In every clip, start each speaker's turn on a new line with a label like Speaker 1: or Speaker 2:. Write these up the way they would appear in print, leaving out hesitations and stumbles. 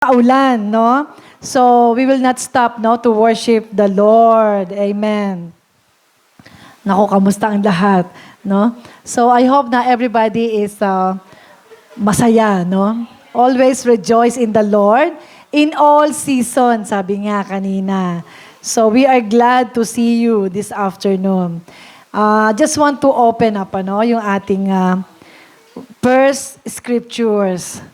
Speaker 1: Ulan, no? So, we will not stop, no, to worship the Lord. Amen. Naku, kamusta ang lahat, no? So, I hope na everybody is masaya, no? Always rejoice in the Lord in all seasons, sabi nga kanina. So, we are glad to see you this afternoon. Just want to open up, yung ating first scriptures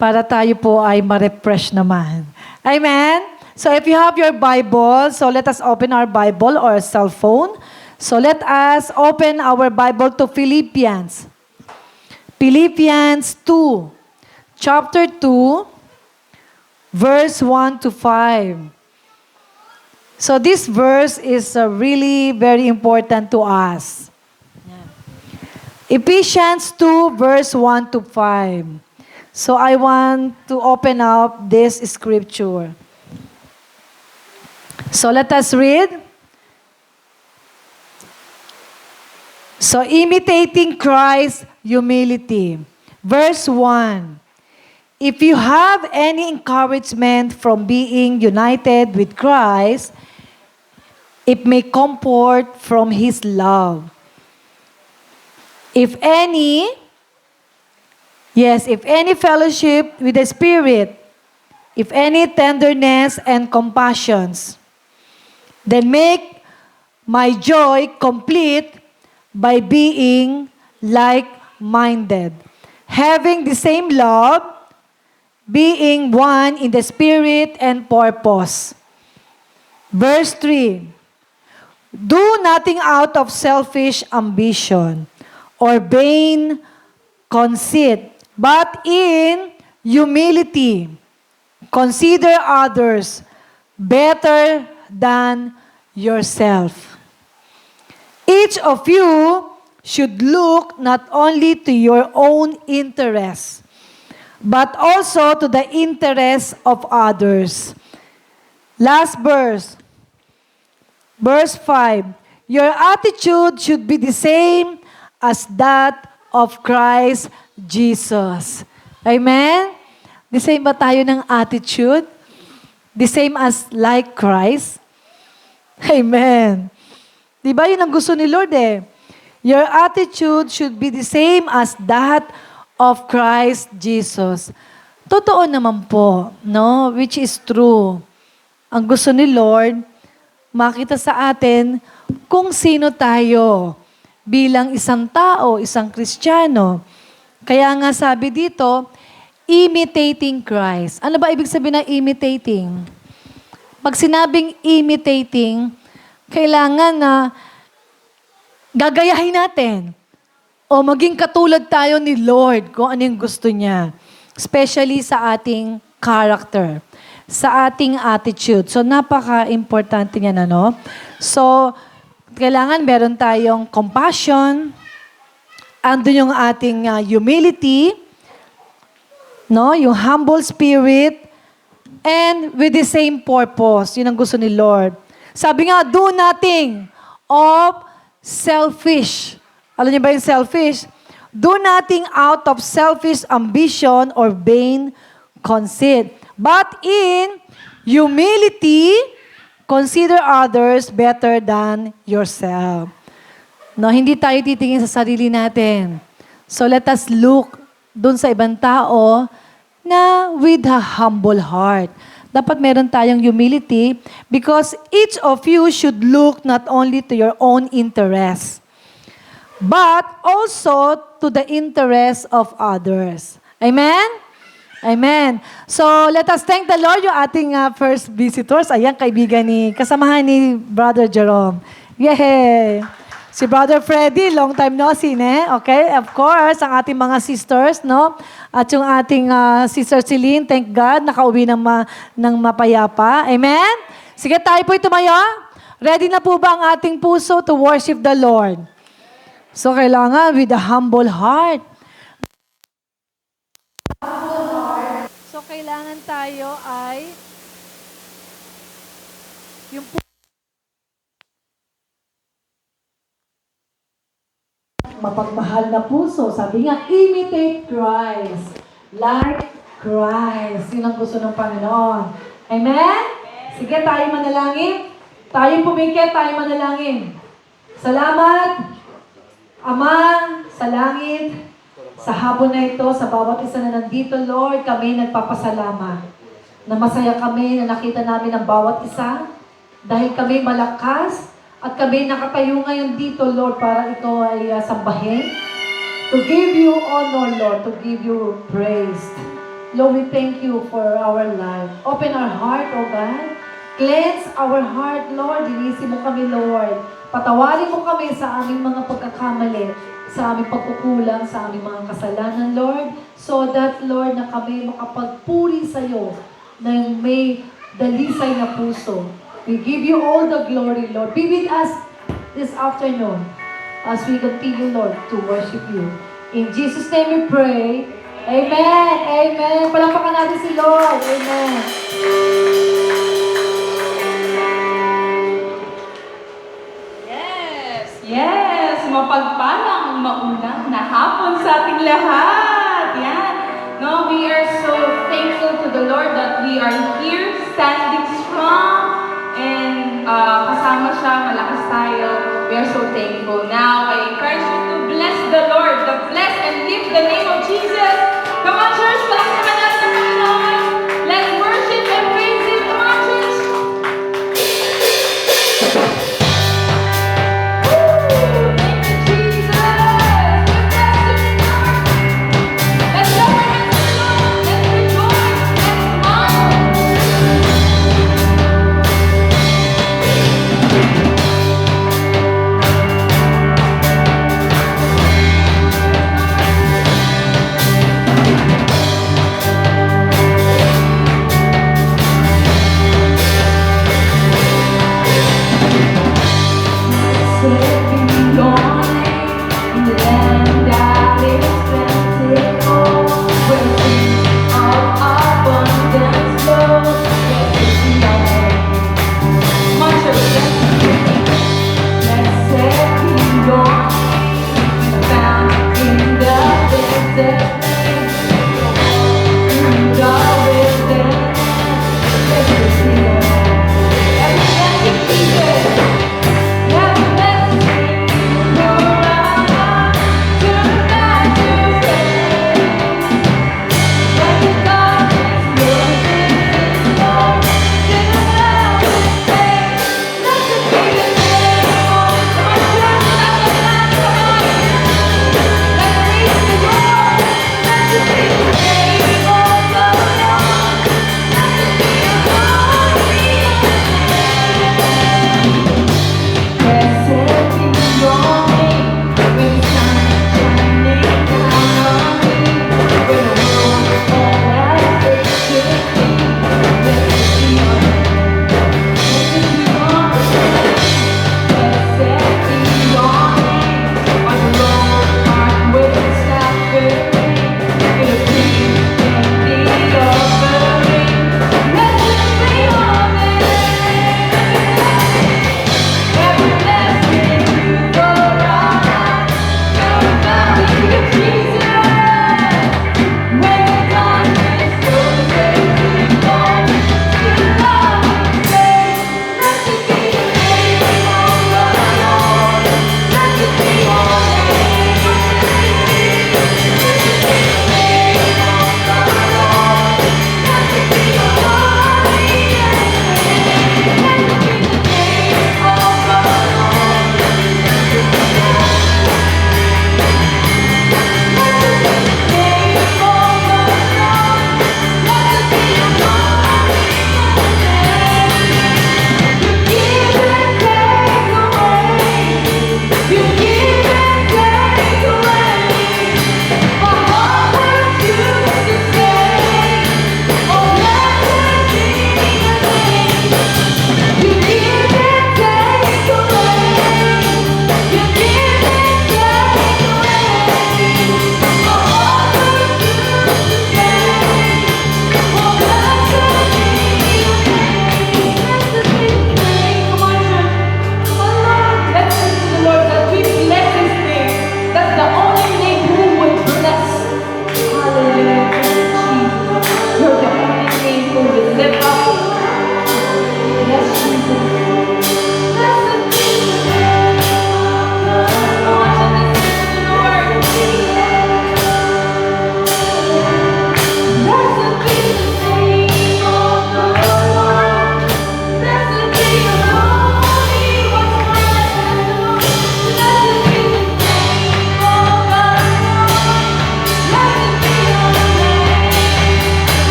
Speaker 1: para tayo po ay ma-refresh naman. Amen? So if you have your Bible, so let us open our Bible or cell phone. So let us open our Bible to Philippians. Philippians 2, chapter 2, verse 1 to 5. So this verse is really very important to us. Ephesians 2, verse 1 to 5. So I want to open up this scripture. So let us read. So imitating Christ's humility. Verse 1. If you have any encouragement from being united with Christ, it may comfort from His love. If any fellowship with the Spirit, if any tenderness and compassions, then make my joy complete by being like-minded, having the same love, being one in the Spirit and purpose. Verse 3, do nothing out of selfish ambition or vain conceit, but in humility, consider others better than yourself. Each of you should look not only to your own interests, but also to the interests of others. Last verse, verse 5. Your attitude should be the same as that of Christ Jesus. Amen? The same ba tayo ng attitude? The same as like Christ? Amen. Di ba yun ang gusto ni Lord eh? Your attitude should be the same as that of Christ Jesus. Totoo naman po, no? Which is true. Ang gusto ni Lord, makita sa atin kung sino tayo bilang isang tao, isang Kristiyano. Kaya nga sabi dito, imitating Christ. Ano ba ibig sabihin ng imitating? Pag sinabing imitating, kailangan na gagayahin natin o maging katulad tayo ni Lord kung ano yung gusto niya. Especially sa ating character, sa ating attitude. So, napaka-importante niyan, ano? So, kailangan meron tayong compassion, andun yung ating humility, no? Yung humble spirit, and with the same purpose. Yun ang gusto ni Lord. Sabi nga, do nothing of selfish. Alam niyo ba yung selfish? Do nothing out of selfish ambition or vain conceit. But in humility, consider others better than yourself. No, hindi tayo titingin sa sarili natin. So let us look dun sa ibang tao na with a humble heart. Dapat meron tayong humility because each of you should look not only to your own interests, but also to the interests of others. Amen? Amen. So, let us thank the Lord, yung ating first visitors. Ayan, kaibigan kasamahan ni Brother Jerome. Yay! Si Brother Freddy, long time no see, okay? Of course, ang ating mga sisters, no? At yung ating Sister Celine, thank God, nakauwi ng mapayapa. Amen? Sige, tayo po'y tumayo. Ready na po ba ang ating puso to worship the Lord? So, kailangan with a humble heart. So, kailangan tayo ay yung mapagmahal na puso. Sabi nga, imitate Christ like Christ. Yun ang gusto ng Panginoon. Amen? Sige, tayo manalangin. Tayo pumikit, tayo manalangin. Salamat, Ama, sa langit, sa hapon na ito, sa bawat isa na nandito, Lord, kami nagpapasalamat. Na masaya kami na nakita namin ang bawat isa. Dahil kami malakas at kami nakatayo ngayon dito, Lord, para ito ay sambahin. To give you honor, Lord, to give you praise. Lord, we thank you for our life. Open our heart, O God. Cleanse our heart, Lord. Linisin mo kami, Lord. Patawarin mo kami sa aming mga pagkakamali, sa aming pagkukulang, sa aming mga kasalanan, Lord. So that, Lord, na kami makapagpuri sa iyo ng may dalisay na puso. We give you all the glory, Lord. Be with us this afternoon as we continue, Lord, to worship you. In Jesus' name we pray. Amen. Amen. Palakpakan natin si Lord. Amen.
Speaker 2: Yes! Mapagpalang maunang na hapon sa ating lahat. Yan. No, we are so thankful to the Lord that we are here, standing strong, and kasama siya, malakas tayo. We are so thankful. Now, I encourage you to bless the Lord, to bless and lift the name of Jesus. Come on, church, palakpakan natin ang Panginoon. Let's worship and praise Him. Come on, church.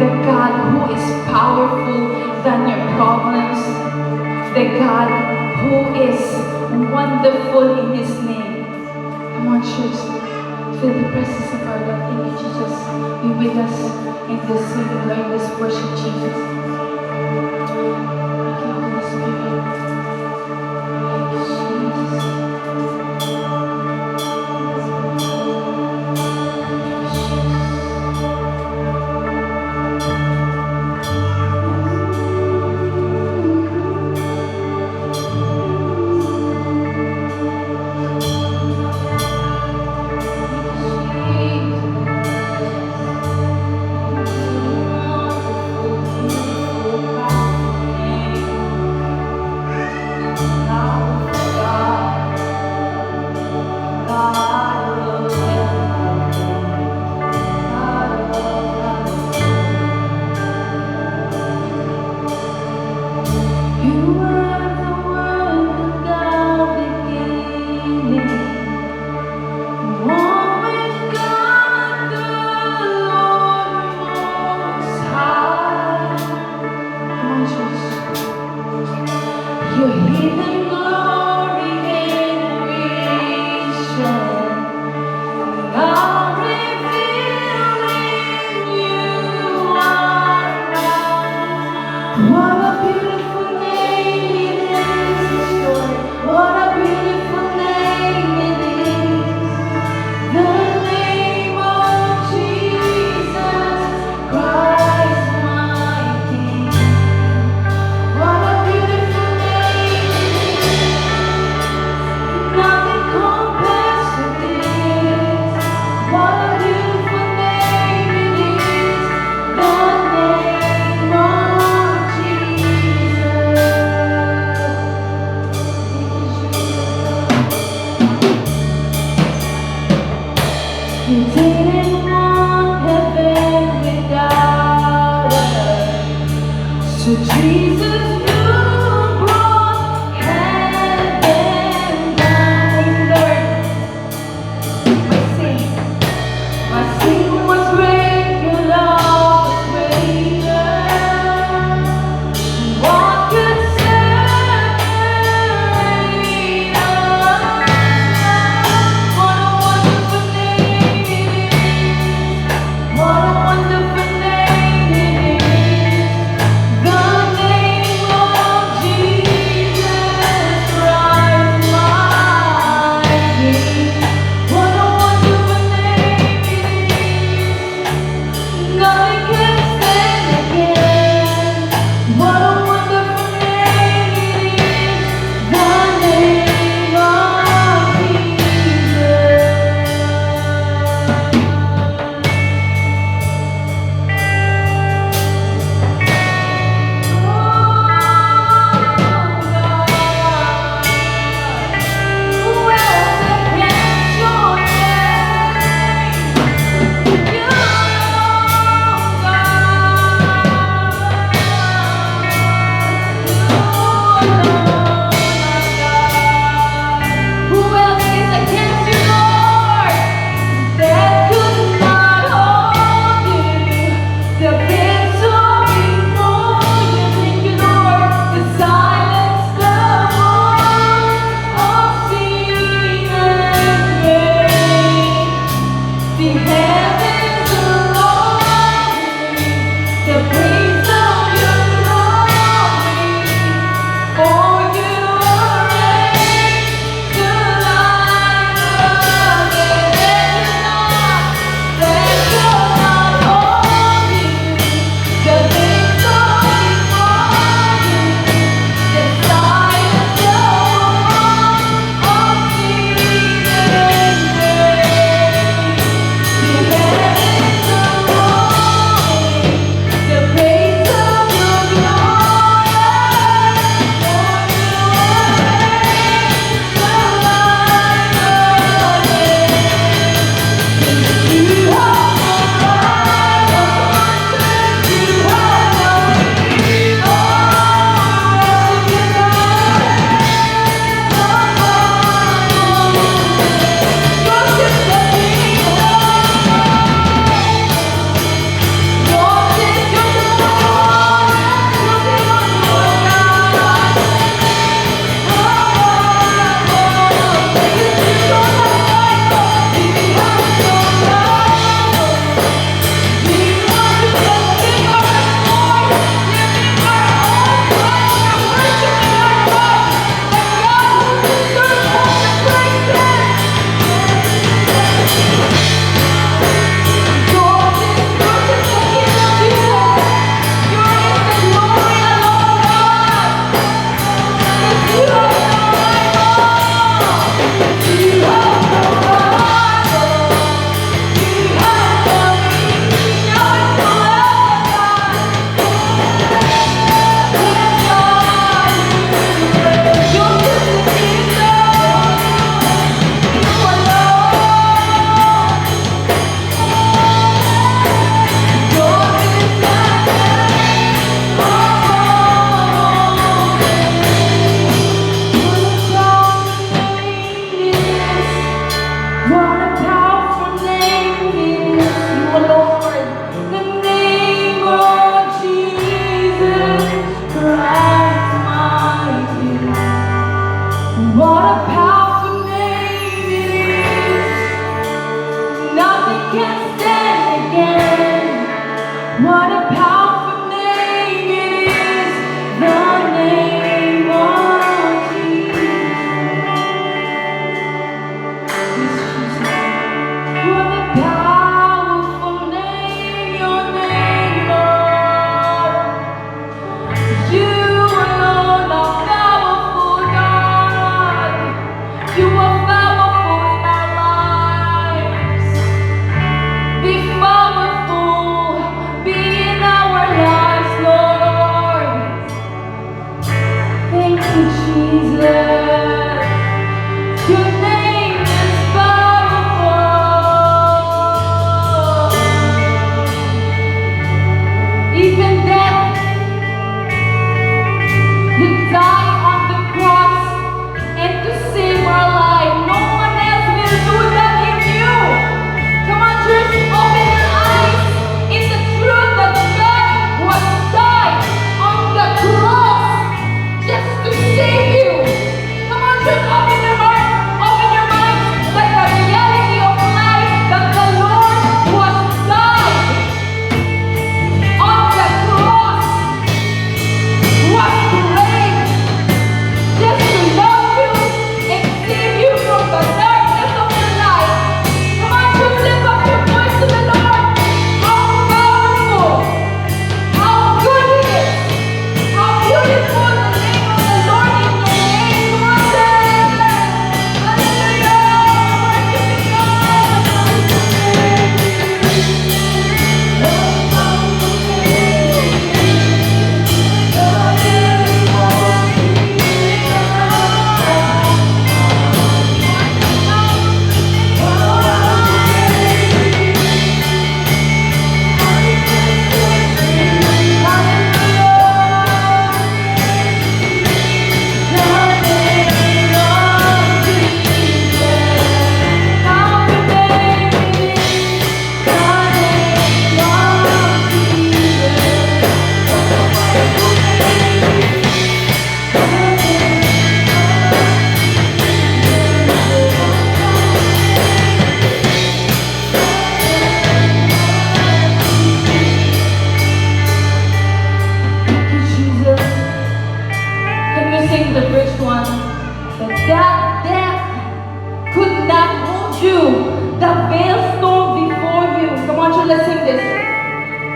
Speaker 2: the God who is powerful than your problems, the God who is wonderful in His name. Come on, church, feel the presence of our Lord. Thank you, Jesus. Be with us in this singing, in this worship, Jesus. Thank you, Holy Spirit. Thank you, Jesus.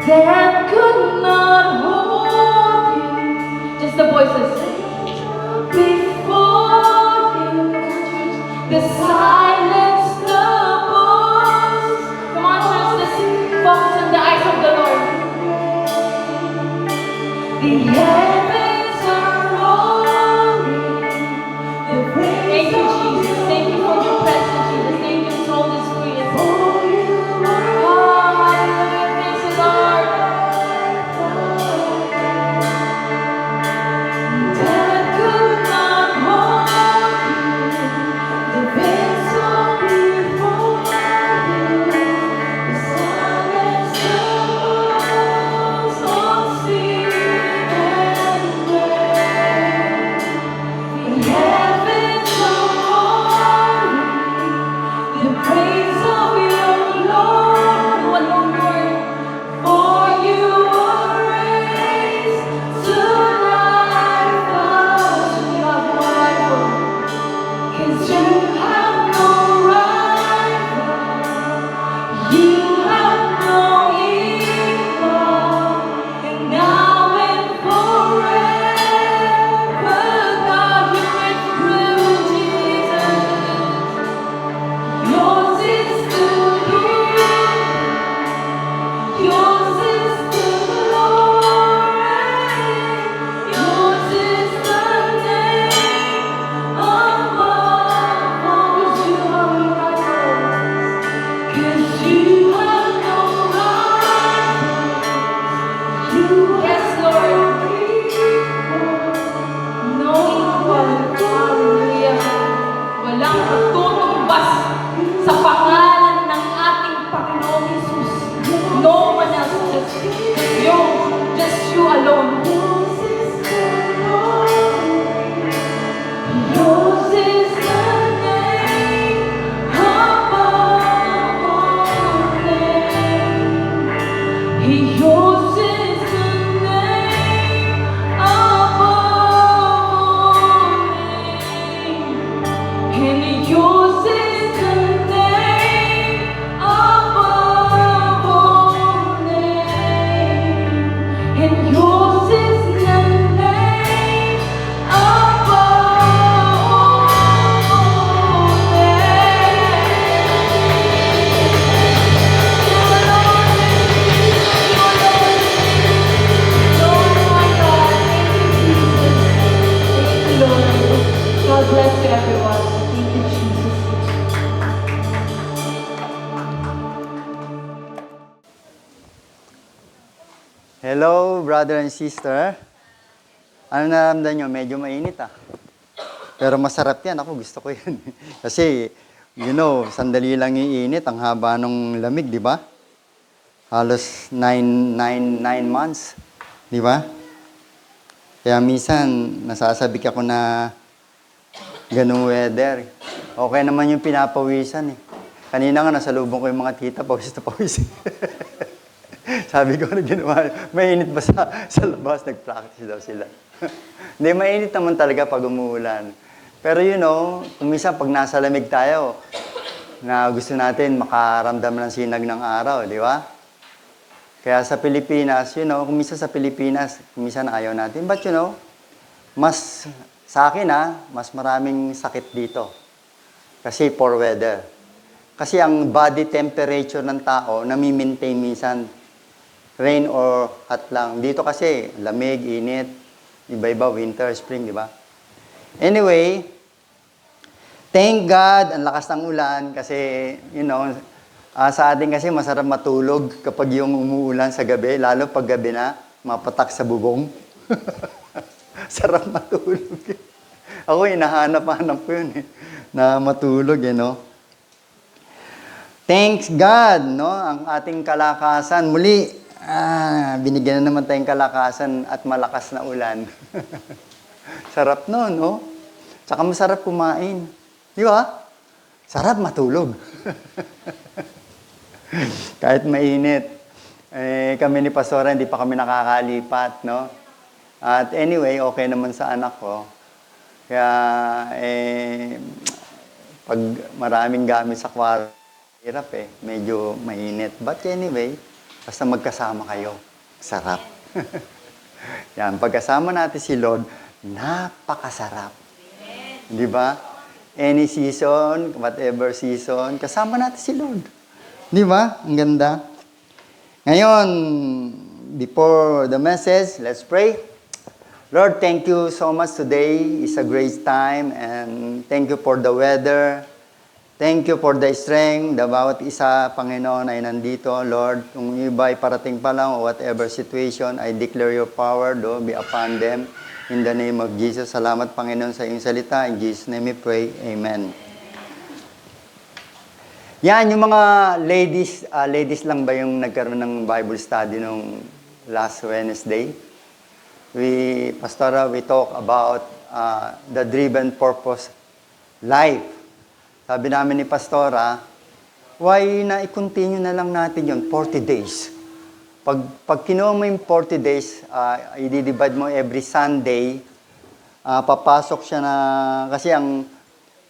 Speaker 2: Death could not hold you. Just the voices. Before you, the silence, the voice. Come on, church, let's focus on the eyes of the Lord. The heavens are roaring. Thank you, Jesus. Thank you for your presence, Jesus. Thank you, Holy Spirit. Oh, hallelujah. Praise the Lord. Death could not hold you. The winds are before you. The silence falls on sea and rain. The heavens are roaring. The praise of your Lord. One more. For you are raised to life. You have no rival. 'Cause you have no rival. You have no equal. And now and forever, God, you reign through Jesus. Yours is the kingdom. Yours is the glory. Yours is the name above all. 'Cause you have no rivals. 'Cause you have no rivals. Yes, Lord. No equal. Hallelujah. Walang katutumbas sa pangalan ng ating Panginoong Jesus. No one else, just you. Just you alone. Yours is the name above all names. Yours is the name above all names. And yours is the name above all names. And yours is the name above all names. God bless you, everyone. Thank you, Jesus.
Speaker 3: Hello, brother and sister. Ano naramdaman nyo? Medyo mainit Pero masarap yan. Ako gusto ko yan. Kasi, sandali lang iinit. Ang haba ng lamig, di ba? Halos 9 months. Di ba? Kaya minsan, nasasabik ako na ganung weather. Okay naman yung pinapawisan Kanina nga, nasalubong ko yung mga tita, pawis na pawis. Sabi ko, ano ginawa? Mainit ba sa labas? Nag-practice daw sila. Hindi, mainit naman talaga pag umuulan. Pero kung minsan pag nasa lamig tayo, na gusto natin makaramdam ng sinag ng araw, di ba? Kaya sa Pilipinas, kung minsan sa Pilipinas, kung minsan ayaw natin. But mas, sa akin mas maraming sakit dito. Kasi poor weather. Kasi ang body temperature ng tao, nami-maintain minsan rain or hot lang. Dito kasi, lamig, init, iba-iba, winter, spring, di ba? Anyway, thank God, ang lakas ng ulan kasi, sa atin kasi masarap matulog kapag yung umuulan sa gabi, lalo pag gabi na, mapatak sa bubong. Sarap matulog. Ako, hinahanap-hanap ko yun na matulog, Thanks God, ang ating kalakasan. Muli, binigyan na naman tayong kalakasan at malakas na ulan. Sarap no? Tsaka masarap kumain. Di ba? Sarap matulog. Kahit mainit. Kami ni Pastora, hindi pa kami nakakalipat, At anyway, okay naman sa anak ko. Kaya, pag maraming gamit sa kwarto, hirap medyo mainit. But anyway, Basta magkasama kayo. Sarap. Yan, pagkasama natin si Lord, napakasarap. Di ba? Any season, whatever season, kasama natin si Lord. Di ba? Ang ganda. Ngayon, before the message, let's pray. Lord, thank you so much today. It's a great time and thank you for the weather. Thank you for the strength. The bawat isa, Panginoon, ay nandito. Lord, kung iba ay parating pa lang o whatever situation, I declare your power, Lord, be upon them. In the name of Jesus. Salamat, Panginoon, sa iyong salita. In Jesus' name we pray. Amen. Yan, yung mga ladies lang ba yung nagkaroon ng Bible study nung last Wednesday? Pastora, we talk about the driven purpose life. Sabi namin ni Pastora, why na i-continue na lang natin yun, 40 days. Pag kinuha mo yung 40 days, i-divide mo every Sunday, papasok siya na, kasi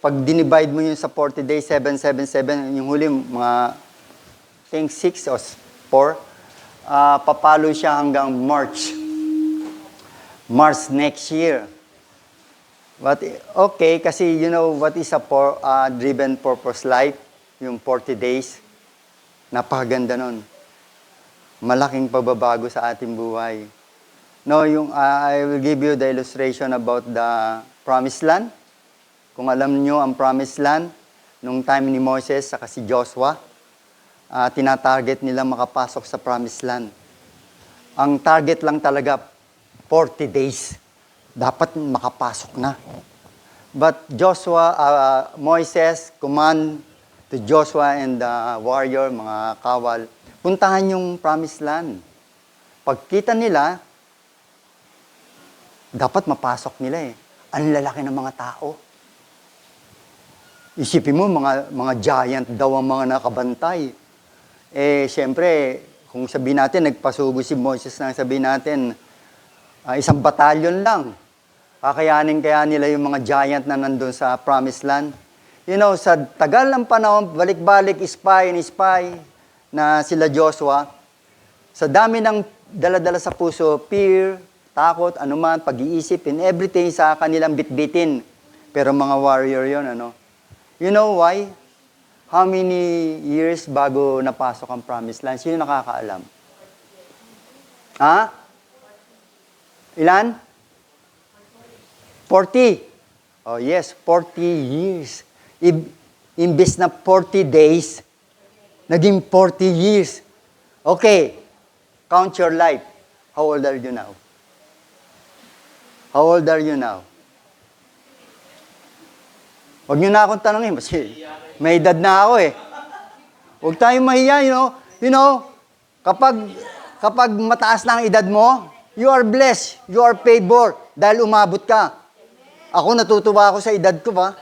Speaker 3: pag dinivide mo yun sa 40 days, 7, 7, 7, yung huli, mga, I think 6 or 4, papalo siya hanggang March next year. But okay, kasi you know what is a driven purpose life? Yung 40 days. Napakaganda nun. Malaking pagbabago sa ating buhay. No, I will give you the illustration about the Promised Land. Kung alam nyo ang Promised Land, nung time ni Moses saka si Joshua, tinatarget nila makapasok sa Promised Land. Ang target lang talaga, 40 days. Dapat makapasok na. But Moses command to Joshua and the warrior, mga kawal, puntahan yung Promised Land. Pagkita nila, dapat mapasok nila eh. Ang lalaki ng mga tao. Isipin mo, mga giant daw ang mga nakabantay. Siyempre, kung sabihin natin, nagpasugo si Moses na sabihin natin, isang batalyon lang. Kakayanin kaya nila yung mga giant na nandun sa Promised Land. You know, sa tagal ng panahon, balik-balik, spy na sila Joshua, sa dami ng dala-dala sa puso, fear, takot, anuman, pag-iisip, and everything sa kanilang bitbitin. Pero mga warrior yon, ano? You know why? How many years bago napasok ang Promised Land? Sino nakakaalam? Ha? Ilan? 40. Oh yes, 40 years. Imbes na 40 days, naging 40 years. Okay, count your life. How old are you now? How old are you now? Huwag niyo na akong tanongin, kasi may edad na ako eh. Huwag tayong mahiya, you know, kapag mataas na ang edad mo, you are blessed, you are favored, dahil umabot ka. Ako, natutuwa ako sa edad ko ba?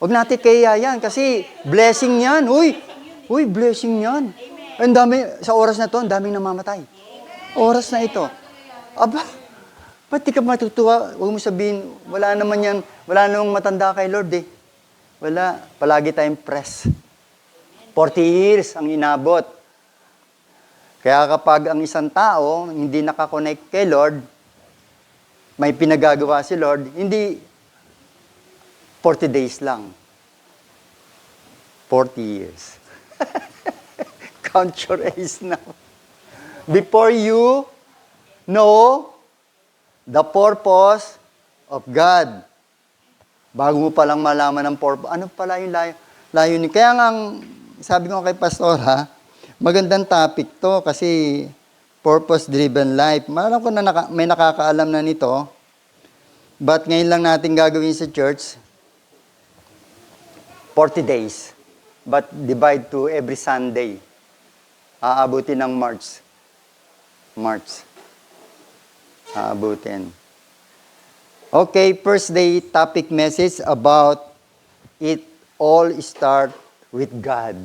Speaker 3: Huwag natin kaya yan, kasi blessing yan. Uy, blessing yan. Ang dami, sa oras na to, ang daming namamatay. Oras na ito. Aba, ba't di ka matutuwa? Huwag mo sabihin, wala naman yan, wala namang matanda kay Lord eh. Wala, palagi tayong press. 40 years ang inabot. Kaya kapag ang isang tao hindi nakakonect kay Lord, may pinagagawa si Lord, hindi 40 days lang. 40 years. Count your age now. Before you know the purpose of God. Bago mo palang malaman ang purpose, ano pala yung layunin. Kaya nga, sabi ko kay Pastora, magandang topic to kasi purpose-driven life. Alam ko na may nakakaalam na nito. But ngayon lang natin gagawin sa church, 40 days. But divide to every Sunday. Aabutin ng March. Aabutin. Okay, first day topic message about it all start with God.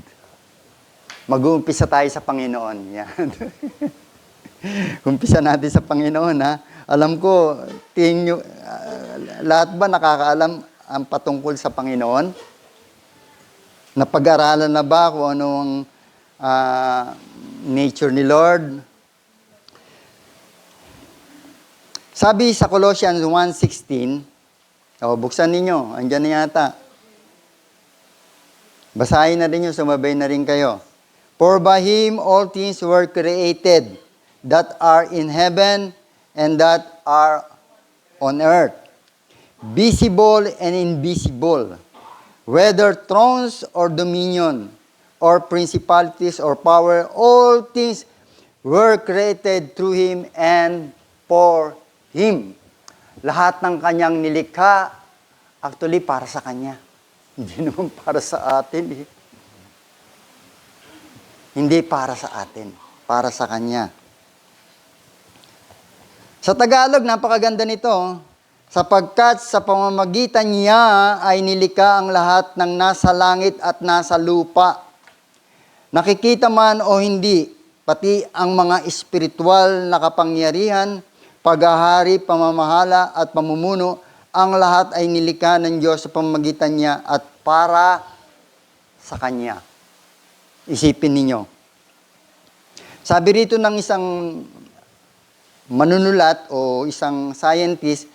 Speaker 3: Mag-uumpisa tayo sa Panginoon. Yan. Umpisa natin sa Panginoon, ha? Alam ko, tingin nyo, lahat ba nakakaalam ang patungkol sa Panginoon? Napag-aralan na ba kung anong nature ni Lord. Sabi sa Colossians 1:16, buksan ninyo, andyan na yata. Basahin na rin nyo, sumabay na rin kayo. For by Him all things were created, that are in heaven and that are on earth, visible and invisible, whether thrones or dominion, or principalities or power, all things were created through Him and for Him. Lahat ng Kanyang nilikha, actually para sa Kanya. Hindi naman para sa atin eh. Hindi para sa atin, para sa Kanya. Sa Tagalog, napakaganda nito. Sapagkat sa pamamagitan niya ay nilikha ang lahat ng nasa langit at nasa lupa. Nakikita man o hindi, pati ang mga espiritual na kapangyarihan, paghahari, pamamahala at pamumuno, ang lahat ay nilikha ng Diyos sa pamamagitan niya at para sa Kanya. Isipin ninyo. Sabi rito ng isang manunulat o isang scientist,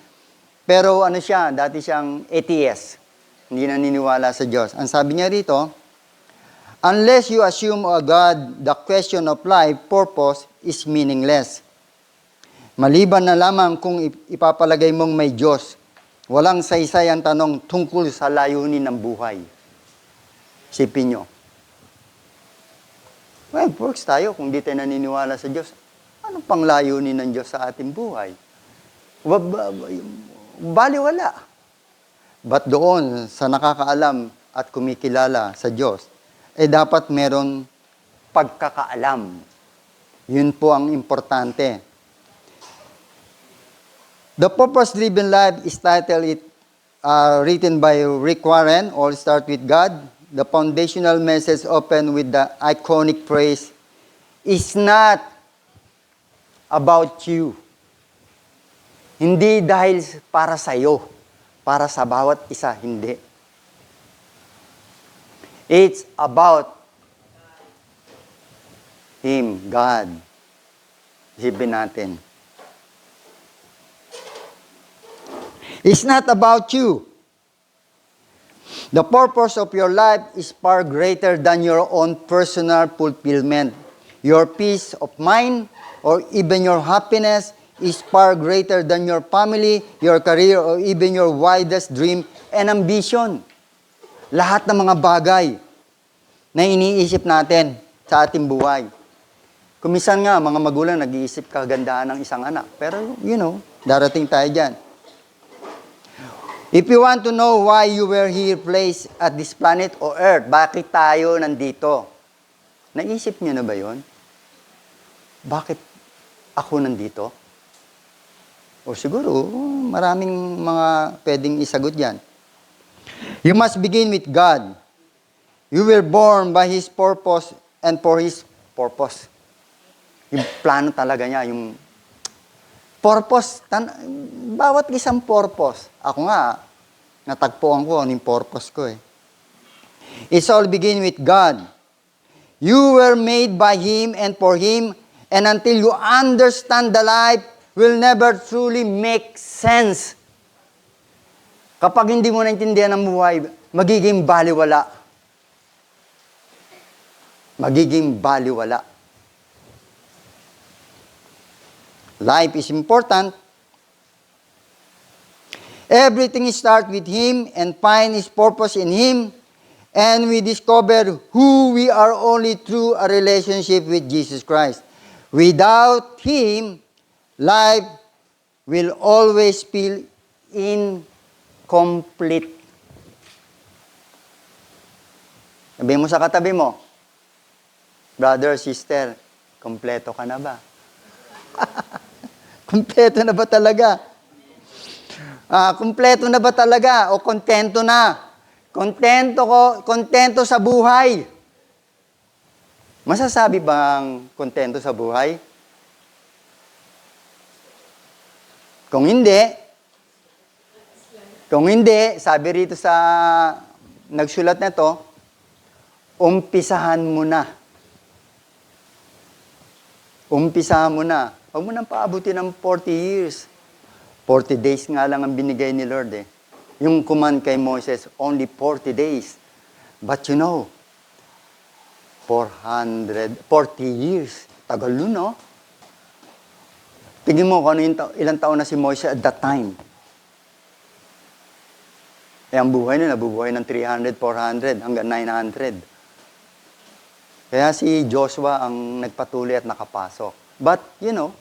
Speaker 3: pero ano siya, dati siyang atheist. Hindi naniniwala sa Diyos. Ang sabi niya rito, unless you assume a God, the question of life purpose is meaningless. Maliban na lamang kung ipapalagay mong may Diyos, walang saysay ang tanong tungkol sa layunin ng buhay. Isipin nyo. Well, works tayo kung di tayo naniniwala sa Diyos. Anong pang layunin ng Diyos sa ating buhay? Baliwala. But doon, sa nakakaalam at kumikilala sa Diyos, dapat meron pagkakaalam. Yun po ang importante. The Purpose-Driven Life is titled, written by Rick Warren, All Start With God. The foundational message opened with the iconic phrase, "It's not about you." Hindi dahil para sa iyo, para sa bawat isa, hindi. It's about Him, God. Isipin natin. It's not about you. The purpose of your life is far greater than your own personal fulfillment. Your peace of mind or even your happiness is far greater than your family, your career, or even your widest dream and ambition. Lahat ng mga bagay na iniisip natin sa ating buhay. Kumisan nga, mga magulang nag-iisip kagandahan ng isang anak. Pero, darating tayo dyan. If you want to know why you were here placed at this planet or Earth, bakit tayo nandito? Naisip niyo na ba yon? Bakit ako nandito? O siguro, maraming mga pwedeng isagot yan. You must begin with God. You were born by His purpose and for His purpose. Yung plano talaga niya, yung purpose, bawat isang purpose. Ako nga, natagpuan ko yung purpose ko eh. It's all begin with God. You were made by Him and for Him, and until you understand the life will never truly make sense. Kapag hindi mo naintindihan ang buhay, magiging baliwala. Magiging baliwala. Life is important. Everything starts with Him and find His purpose in Him. And we discover who we are only through a relationship with Jesus Christ. Without Him, life will always feel incomplete. Sabihin mo sa katabi mo, brother, sister, kompleto ka na ba? Kompleto na ba talaga? Kompleto na ba talaga? O kontento na? Kontento sa buhay. Masasabi bang kontento sa buhay? Kung hindi, sabi rito sa nagsulat na to, umpisahan mo na. Umpisa mo na. Huwag mo nang paabutin ng 40 years. 40 days nga lang ang binigay ni Lord eh. Yung command kay Moses, only 40 days. But you know, 40 years. Tagal nun, no? Tingin mo kung ano ilang taon na si Moses at that time. Eh, ang buhay na nabubuhay ng 300, 400, hanggang 900. Kaya si Joshua ang nagpatuloy at nakapasok. But, you know,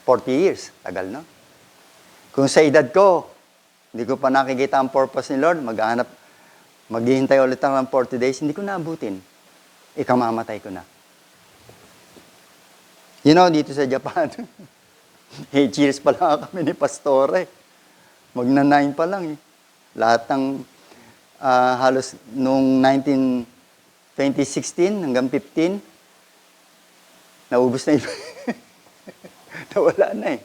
Speaker 3: 40 years. Tagal, no? Kung sa edad ko, hindi ko pa nakikita ang purpose ni Lord, maghihintay ulit ako ng 40 days, hindi ko naabutin. Ikamamatay ko na. You know, dito sa Japan, 8 years pa lang kami ni Pastore. Magna-9 pa lang eh. Lahat ng halos noong 2016 hanggang 15, naubos na yun. Nawala na eh.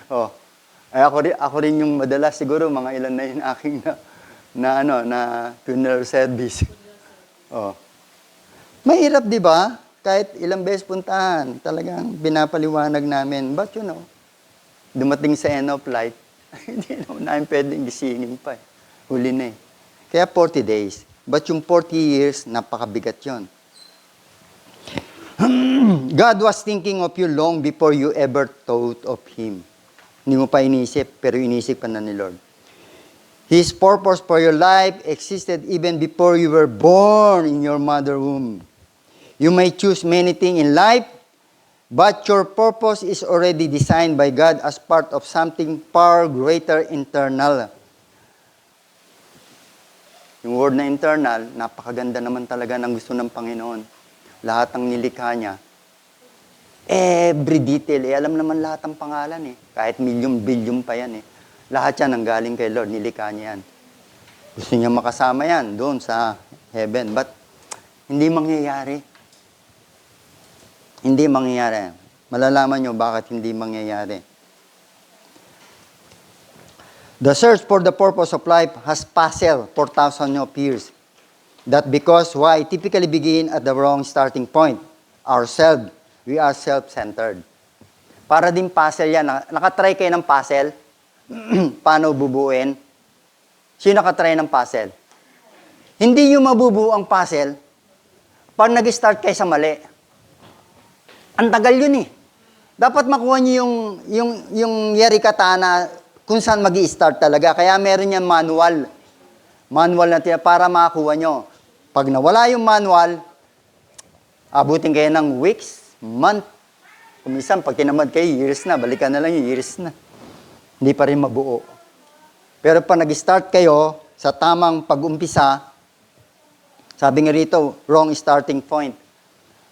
Speaker 3: Oh. Ay ako rin yung madalas siguro, mga ilan na yun aking na funeral service. Oh. Mahirap, di ba? Kahit ilang beses puntahan, talagang pinapaliwanag namin. But you know, dumating sa end of life, hindi namin pwedeng gisingin pa eh. Huli na eh. Kaya 40 days. But yung 40 years, napakabigat yon. God was thinking of you long before you ever thought of Him. Hindi mo pa inisip, pero inisip pa na ni Lord. His purpose for your life existed even before you were born in your mother womb. You may choose many things in life, but your purpose is already designed by God as part of something far greater internal. Yung word na internal, napakaganda naman talaga ng gusto ng Panginoon. Lahat ng nilikha niya, every detail, alam naman lahat ng pangalan eh. Kahit billion pa yan eh. Lahat yan ang galing kay Lord, nilikha niya yan. Gusto niya makasama yan doon sa heaven, but hindi mangyayari. Hindi mangyayari. Malalaman nyo bakit hindi mangyayari. The search for the purpose of life has passed for thousands of years. That because why typically begin at the wrong starting point. Ourselves, we are self-centered. Para din puzzle yan. Nakatry kayo ng puzzle? Paano bubuuin? Sino nakatry ng puzzle? Hindi yung mabubuo ang puzzle pag nag-start kayo sa mali. Ang tagal yun eh. Dapat makuha niyo yung yarikata na kung saan mag-i-start talaga. Kaya meron yan manual. Manual na para makakuha nyo. Pag nawala yung manual, abutin kayo ng weeks, month. Kung minsan, pag tinamad kayo, years na. Balikan na lang yung years na. Hindi pa rin mabuo. Pero pag nag-start kayo sa tamang pag-umpisa, sabi nga rito, wrong starting point.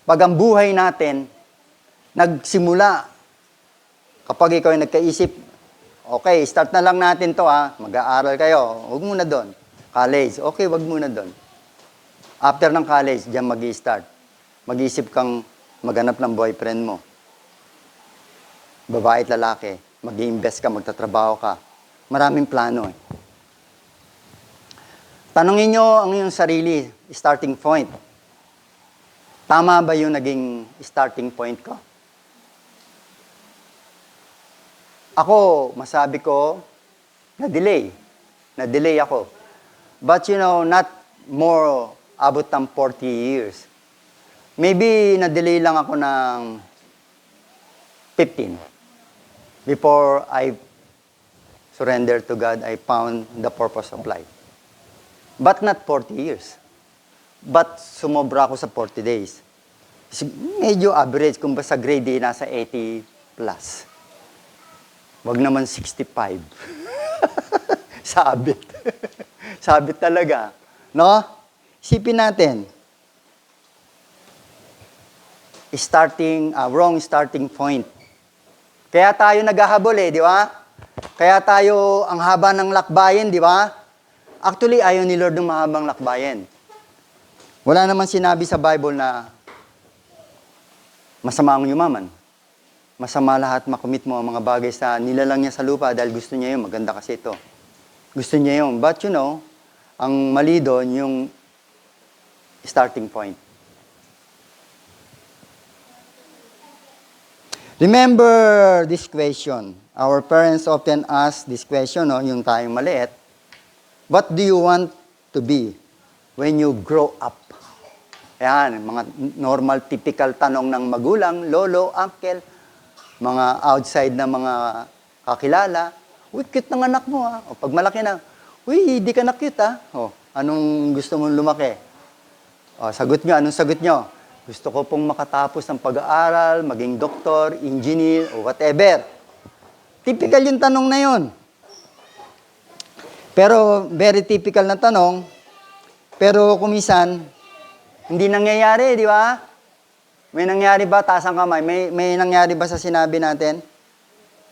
Speaker 3: Pag ang buhay natin, nagsimula, kapag ikaw ay nagkaisip, okay, start na lang natin to ha, mag-aaral kayo, huwag muna doon. College, okay, huwag muna doon. After ng college, diyan mag-i-start. Mag-iisip kang maghanap ng boyfriend mo. Babae at lalaki, mag-i-invest ka, magtatrabaho ka. Maraming plano eh. Tanungin nyo ang iyong sarili, starting point. Tama ba yung naging starting point ko? Ako, masabi ko, na-delay. Na-delay ako. But you know, not more abot ng 40 years. Maybe na-delay lang ako ng 15. Before I surrendered to God, I found the purpose of life. But not 40 years. But sumobra ako sa 40 days. Medyo average, kung ba sa grade A, nasa 80 plus. Wag naman 65. Sabit. Sabit talaga. No? Isipin natin. Wrong starting point. Kaya tayo naghahabol eh, di ba? Kaya tayo, ang haba ng lakbayin, di ba? Actually, ayaw ni Lord ng mahabang lakbayin. Wala naman sinabi sa Bible na masama ang yumaman. Masama lahat makumit mo ang mga bagay sa nilalang niya sa lupa dahil gusto niya yun. Maganda kasi ito. Gusto niya yun. But you know, ang mali doon yung starting point. Remember this question. Our parents often ask this question, no, yung tayong maliit. What do you want to be when you grow up? Ayan, mga normal, typical tanong ng magulang, lolo, uncle, mga outside na mga kakilala. Uy, cute ng anak mo ha. O pag malaki na, uy, di ka na cute ha. O, anong gusto mong lumaki? O, sagot nyo, anong sagot nyo? Gusto ko pong makatapos ng pag-aaral, maging doktor, engineer, o whatever. Typical yung tanong na yun. Pero, very typical na tanong. Pero kumisan, hindi nangyayari, di ba? May nangyari ba? Taas ang kamay. May nangyari ba sa sinabi natin?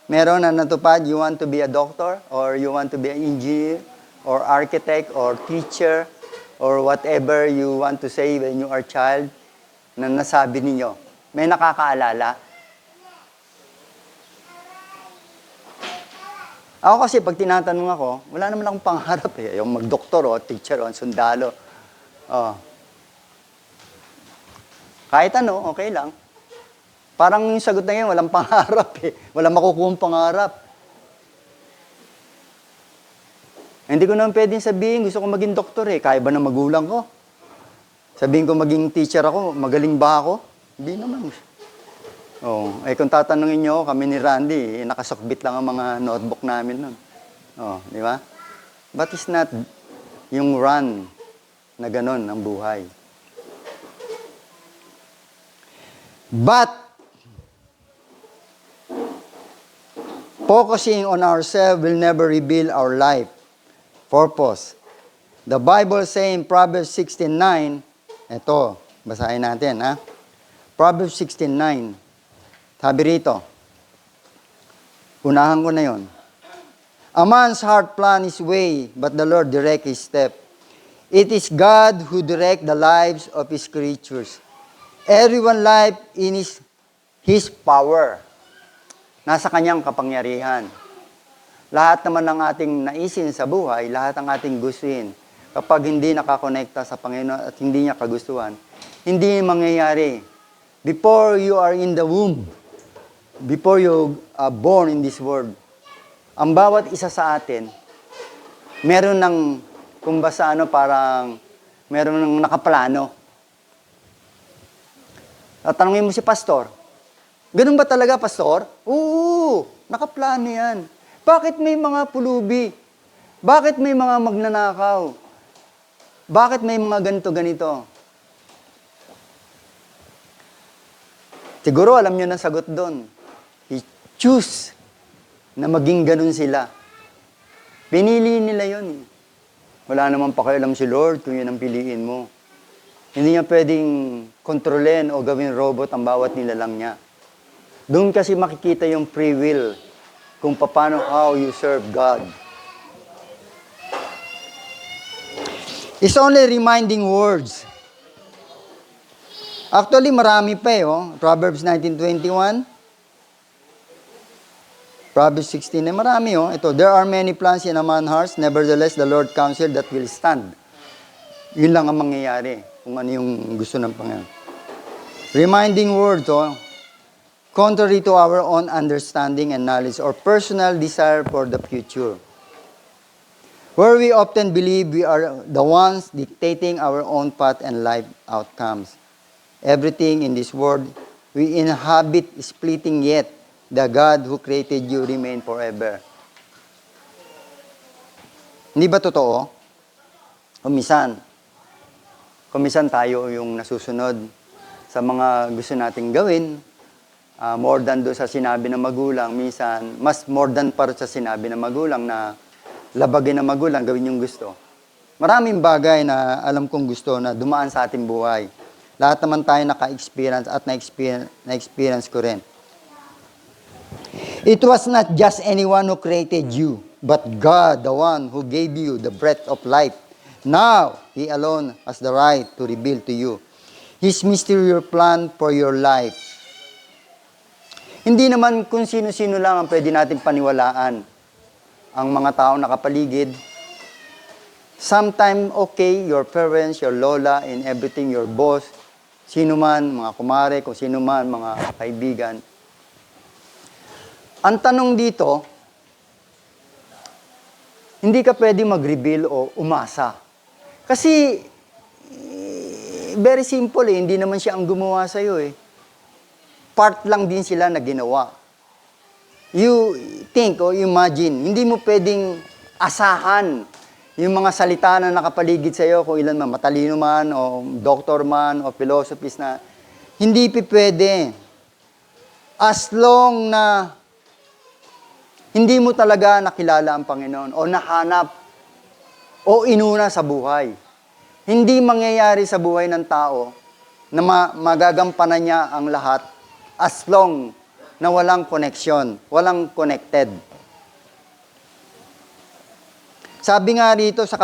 Speaker 3: Meron na natupad, you want to be a doctor, or you want to be an engineer, or architect, or teacher, or whatever you want to say when you are child, na nasabi ninyo. May nakakaalala? Ako kasi, pag tinatanong ako, wala naman akong pangarap eh. Yung mag-doktor o, teacher o, sundalo. Oh. Kahit ano, okay lang. Parang yung sagot na yun, walang pangarap eh. Walang makukuhang pangarap. Hindi ko naman pwedeng sabihin, gusto ko maging doktor eh. Kaya ba ng magulang ko? Sabihin ko maging teacher ako, magaling ba ako? Hindi naman. Oh, eh kung tatanungin nyo, kami ni Randy, nakasukbit lang ang mga notebook namin nun. Oh, di ba? But it's not yung run na ganun ang buhay. But, focusing on ourselves will never reveal our life purpose. The Bible says in Proverbs 16:9, ito, basahin natin, ha? Proverbs 16:9, sabi rito, unahan ko na yon. A man's heart plan his way, but the Lord direct his step. It is God who direct the lives of His creatures. Everyone's life in His power. Nasa Kanyang kapangyarihan. Lahat naman ng ating naisin sa buhay, lahat ng ating gustuin, kapag hindi nakakonekta sa Panginoon at hindi niya kagustuhan, hindi mangyayari. Before you are in the womb, before you are born in this world, ang bawat isa sa atin, meron ng, kung basta parang, meron ng nakaplano. At tanungin mo si pastor, ganun ba talaga, pastor? Oo, nakaplano yan. Bakit may mga pulubi? Bakit may mga magnanakaw? Bakit may mga ganito-ganito? Siguro alam nyo na sagot doon. He choose na maging ganun sila. Pinili nila yun. Wala namang pakialam si Lord kung yun ang piliin mo. Hindi niya pwedeng kontrolin o gawin robot ang bawat nilalang niya. Doon kasi makikita yung free will kung paano, how you serve God. It's only reminding words. Actually, marami pa eh. Oh. Proverbs 19:21. Proverbs 16, marami oh. Ito, there are many plans in a man's heart, nevertheless, the Lord counsel that will stand. Yun lang ang mangyayari kung ano yung gusto ng Panginoon. Reminding words, oh. Contrary to our own understanding and knowledge or personal desire for the future. Where we often believe we are the ones dictating our own path and life outcomes. Everything in this world we inhabit is fleeting, yet the God who created you remain forever. Hindi ba totoo? Kumisan tayo yung nasusunod sa mga gusto nating gawin. More than do sa sinabi ng magulang, minsan, mas more than para sa sinabi ng magulang na labagin ng magulang, gawin yung gusto. Maraming bagay na alam kong gusto na dumaan sa ating buhay. Lahat naman tayo naka-experience at na-experience ko rin. It was not just anyone who created you, but God, the one who gave you the breath of life. Now, He alone has the right to reveal to you His mysterious plan for your life. Hindi naman kung sino-sino lang ang pwede natin paniwalaan. Ang mga taong nakapaligid. Sometimes, okay, your parents, your lola, and everything, your boss, sino man, mga kumare, kung sino man, mga kaibigan. Ang tanong dito, hindi ka pwede mag-reveal o umasa. Kasi, very simple eh, hindi naman siya ang gumawa sa'yo eh. Part lang din sila na ginawa. You think or imagine, hindi mo pwedeng asahan yung mga salita na nakapaligid sa'yo, kung ilan man, matalino man, o doktor man, o philosophist na, hindi pwede. As long na hindi mo talaga nakilala ang Panginoon, o nahanap, o inuna sa buhay. Hindi mangyayari sa buhay ng tao na magagampanan niya ang lahat as long na walang connection, walang connected. Sabi nga rito sa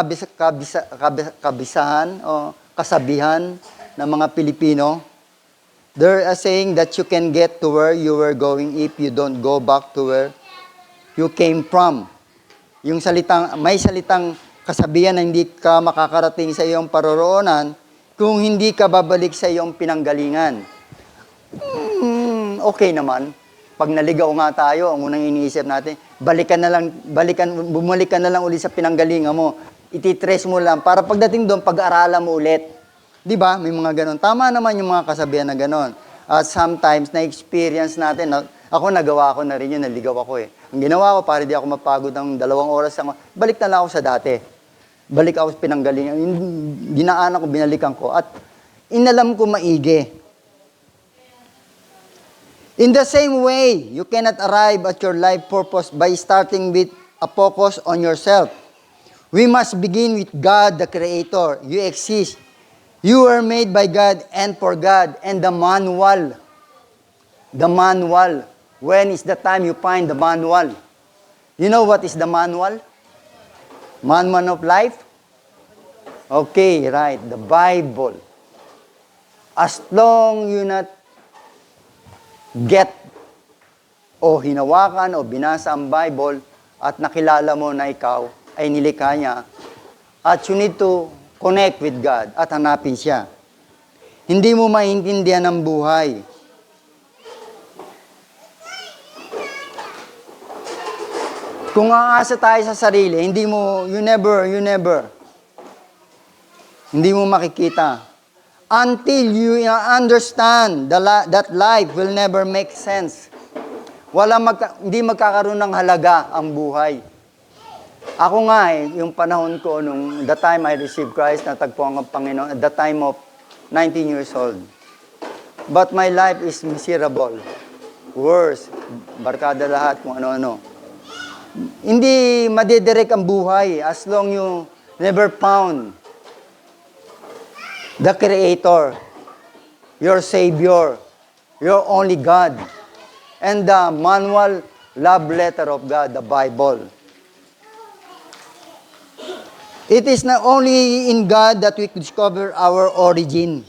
Speaker 3: kabisahan o kasabihan ng mga Pilipino, they're saying that you can get to where you were going if you don't go back to where you came from. Yung may salitang kasabihan na hindi ka makakarating sa iyong paroroonan kung hindi ka babalik sa iyong pinanggalingan. Okay naman. Pag naligaw nga tayo, ang unang iniisip natin, bumalik ka na lang ulit sa pinanggalingan mo. Ititrace mo lang para pagdating doon, pag-aralan mo ulit. Di ba? May mga ganon. Tama naman yung mga kasabihan na ganon. At sometimes, na-experience natin, ako nagawa ko na rin yun, naligaw ako eh. Ang ginawa ko, para di ako mapagod ng 2 oras, balik na lang ako sa dati. Balik ako sa pinanggalingan. Dinaanan ko, binalikan ko. At inalam ko maigi. In the same way, you cannot arrive at your life purpose by starting with a focus on yourself. We must begin with God, the Creator. You exist. You were made by God and for God. And the manual. When is the time you find the manual? You know what is the manual? Manual of life? Okay, right. The Bible. As long you not get o hinawakan o binasa ang Bible at nakilala mo na ikaw ay nilikha niya at you need to connect with God at hanapin siya. Hindi mo maintindihan ang buhay. Kung aasa tayo sa sarili, you never, hindi mo makikita. Until you understand that life will never make sense. Hindi magkakaroon ng halaga ang buhay. Ako nga yung panahon ko, the time I received Christ, natagpuan ang Panginoon, at the time of 19 years old. But my life is miserable. Worse. Barkada lahat, kung ano-ano. Hindi madidirect ang buhay as long you never found the Creator, your Savior, your only God, and the manual love letter of God, the Bible. It is not only in God that we discover our origin,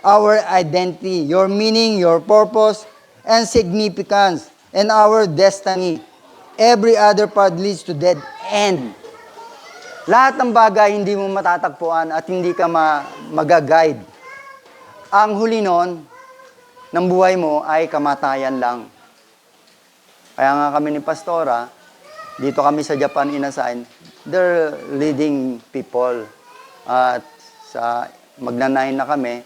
Speaker 3: our identity, your meaning, your purpose, and significance, and our destiny. Every other path leads to dead end. Lahat ng bagay hindi mo matatagpuan at hindi ka mag-guide. Ang huli nun, ng buhay mo ay kamatayan lang. Kaya nga kami ni Pastora, dito kami sa Japan inassign, they're leading people. At magnanahin na kami,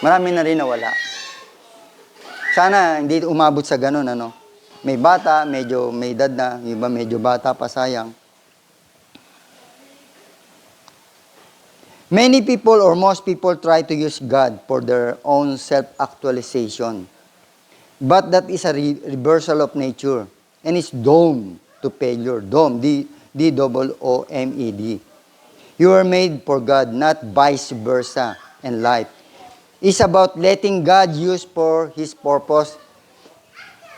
Speaker 3: marami na rin nawala. Sana hindi umabot sa ganun, ano. May bata, medyo may edad na, iba medyo bata pa, sayang. Many people or most people try to use God for their own self-actualization. But that is a reversal of nature and is doomed to failure. Doomed, D-O-O-M-E-D. You are made for God, not vice versa in life. It's about letting God use for His purpose,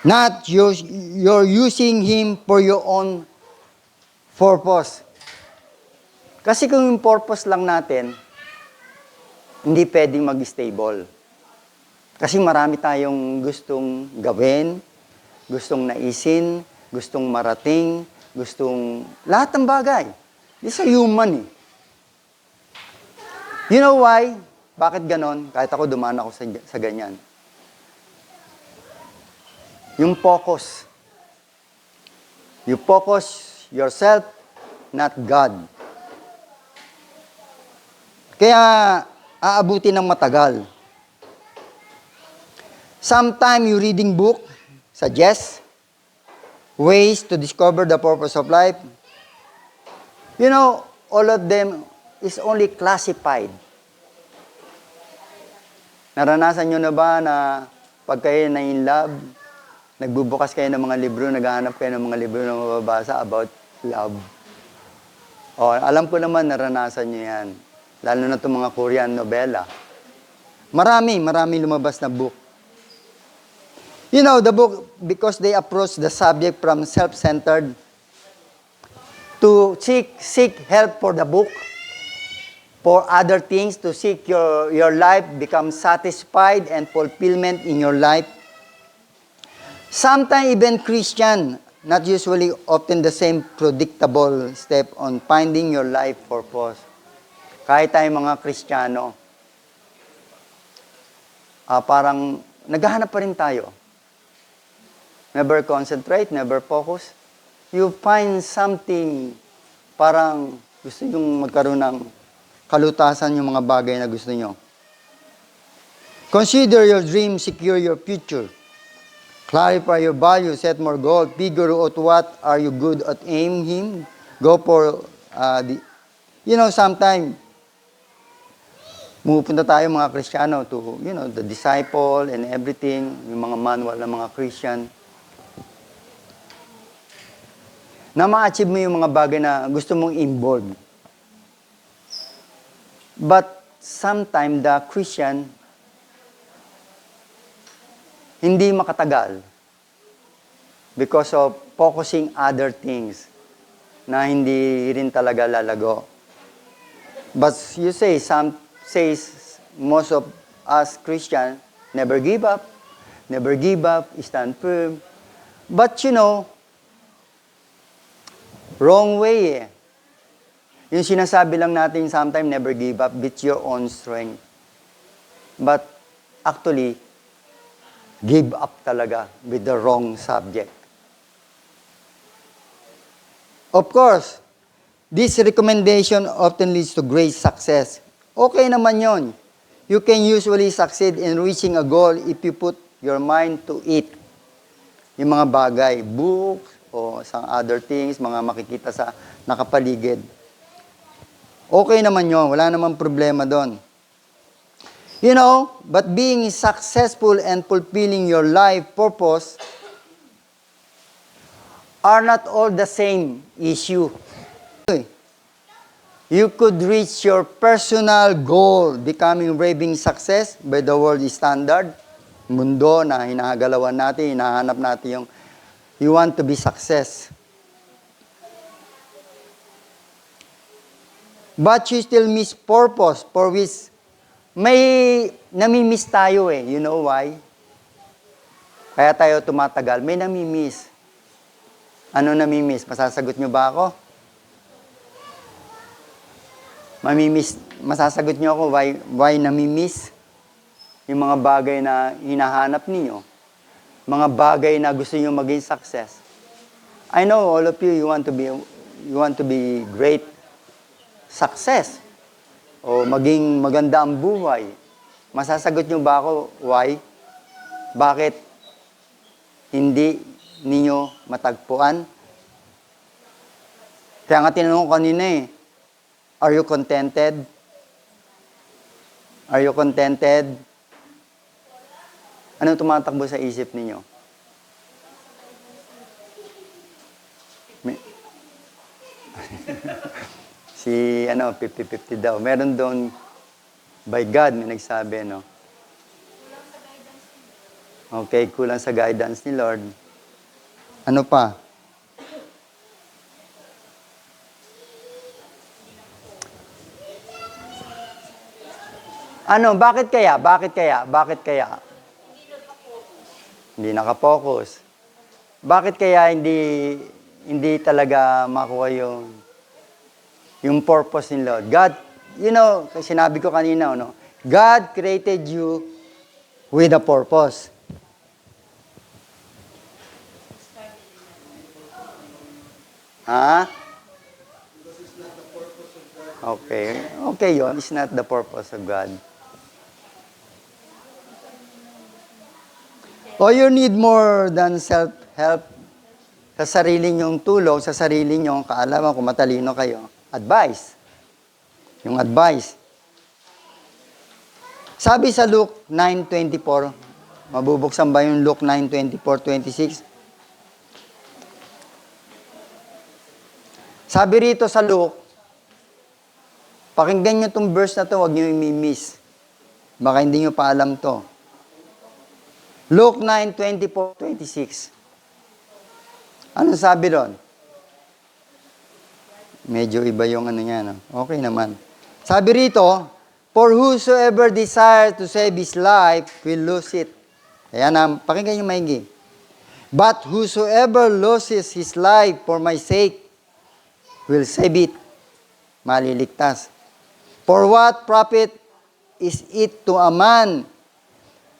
Speaker 3: not you're using Him for your own purpose. Kasi kung yung purpose lang natin, hindi pwedeng mag-stable. Kasi marami tayong gustong gawin, gustong naisin, gustong marating, lahat ng bagay. This is a human eh. You know why? Bakit ganon? Kahit ako dumaan ako sa ganyan. Yung focus. You focus yourself, not God. Kaya, aabutin ng matagal. Sometime you reading book, suggest ways to discover the purpose of life. You know, all of them is only classified. Naranasan nyo na ba na pag kayo na in love, nagbubukas kayo ng mga libro, naghahanap kayo ng mga libro na mababasa about love? O, alam ko naman, naranasan nyo yan. Lalo na itong mga Korean novela. Marami lumabas na book. You know, the book, because they approach the subject from self-centered to seek help for the book, for other things, to seek your life, become satisfied and fulfillment in your life. Sometimes even Christian, not usually often the same predictable step on finding your life purpose. Kahit tayong mga Kristiyano, parang naghahanap pa rin tayo. Never concentrate, never focus. You find something, parang gusto nyong magkaroon ng kalutasan yung mga bagay na gusto nyo. Consider your dream, secure your future. Clarify your values, set more goals, figure out what are you good at aiming. Go for sometimes, pupunta tayo mga Kristiyano to, the disciple and everything, yung mga manual ng mga Christian. Na ma-achieve mo yung mga bagay na gusto mong involve. But sometimes the Christian hindi makatagal because of focusing other things na hindi rin talaga lalago. But you says most of us Christian never give up, stand firm. But wrong way eh. Yung sinasabi lang natin sometimes never give up with your own strength. But actually, give up talaga with the wrong subject. Of course, this recommendation often leads to great success. Okay naman yon. You can usually succeed in reaching a goal if you put your mind to it. Yung mga bagay, books, o some other things, mga makikita sa nakapaligid. Okay naman yun, wala namang problema doon. But being successful and fulfilling your life purpose are not all the same issue. You could reach your personal goal, becoming raving success by the world standard, mundo na hinahagalawan natin, hinahanap natin yung you want to be success. But you still miss purpose for which may nami-miss tayo eh. You know why? Kaya tayo tumatagal. May nami-miss. Ano nami-miss? Masasagot nyo ba ako? Masasagot nyo ako why nami-miss? Yung mga bagay na hinahanap niyo. Mga bagay na gusto niyo maging success. I know all of you want to be great success o maging maganda ang buhay. Masasagot niyo ba ako why? Bakit hindi ninyo matagpuan? Kaya nga tinanong ko kanina are you contented? Are you contented? Anong tumatakbo sa isip ninyo? Si 50-50 daw. Meron doon by God may nagsabi, no? Okay, kulang sa guidance ni Lord. Ano pa? Bakit kaya? Hindi nakapokus. Bakit kaya hindi talaga makuha yung purpose ni Lord? God, sinabi ko kanina, God created you with a purpose. Ha? Okay. Okay yun. It's not the purpose of God. O you need more than self-help sa sarili nyong tulong, sa sarili nyong kaalaman kung matalino kayo. Advice. Yung advice. Sabi sa Luke 9:24, mabubuksan ba yung Luke 9:24-26? Sabi rito sa Luke, pakinggan nyo itong verse na to, huwag nyo i-miss. Baka hindi nyo pa alam to. Luke 9:24-26. Anong sabi doon? Medyo iba yung ano niya, no? Okay naman. Sabi rito, for whosoever desires to save his life will lose it. Ayan, pakinggan nyo maigi. But whosoever loses his life for my sake will save it. Maliligtas. For what profit is it to a man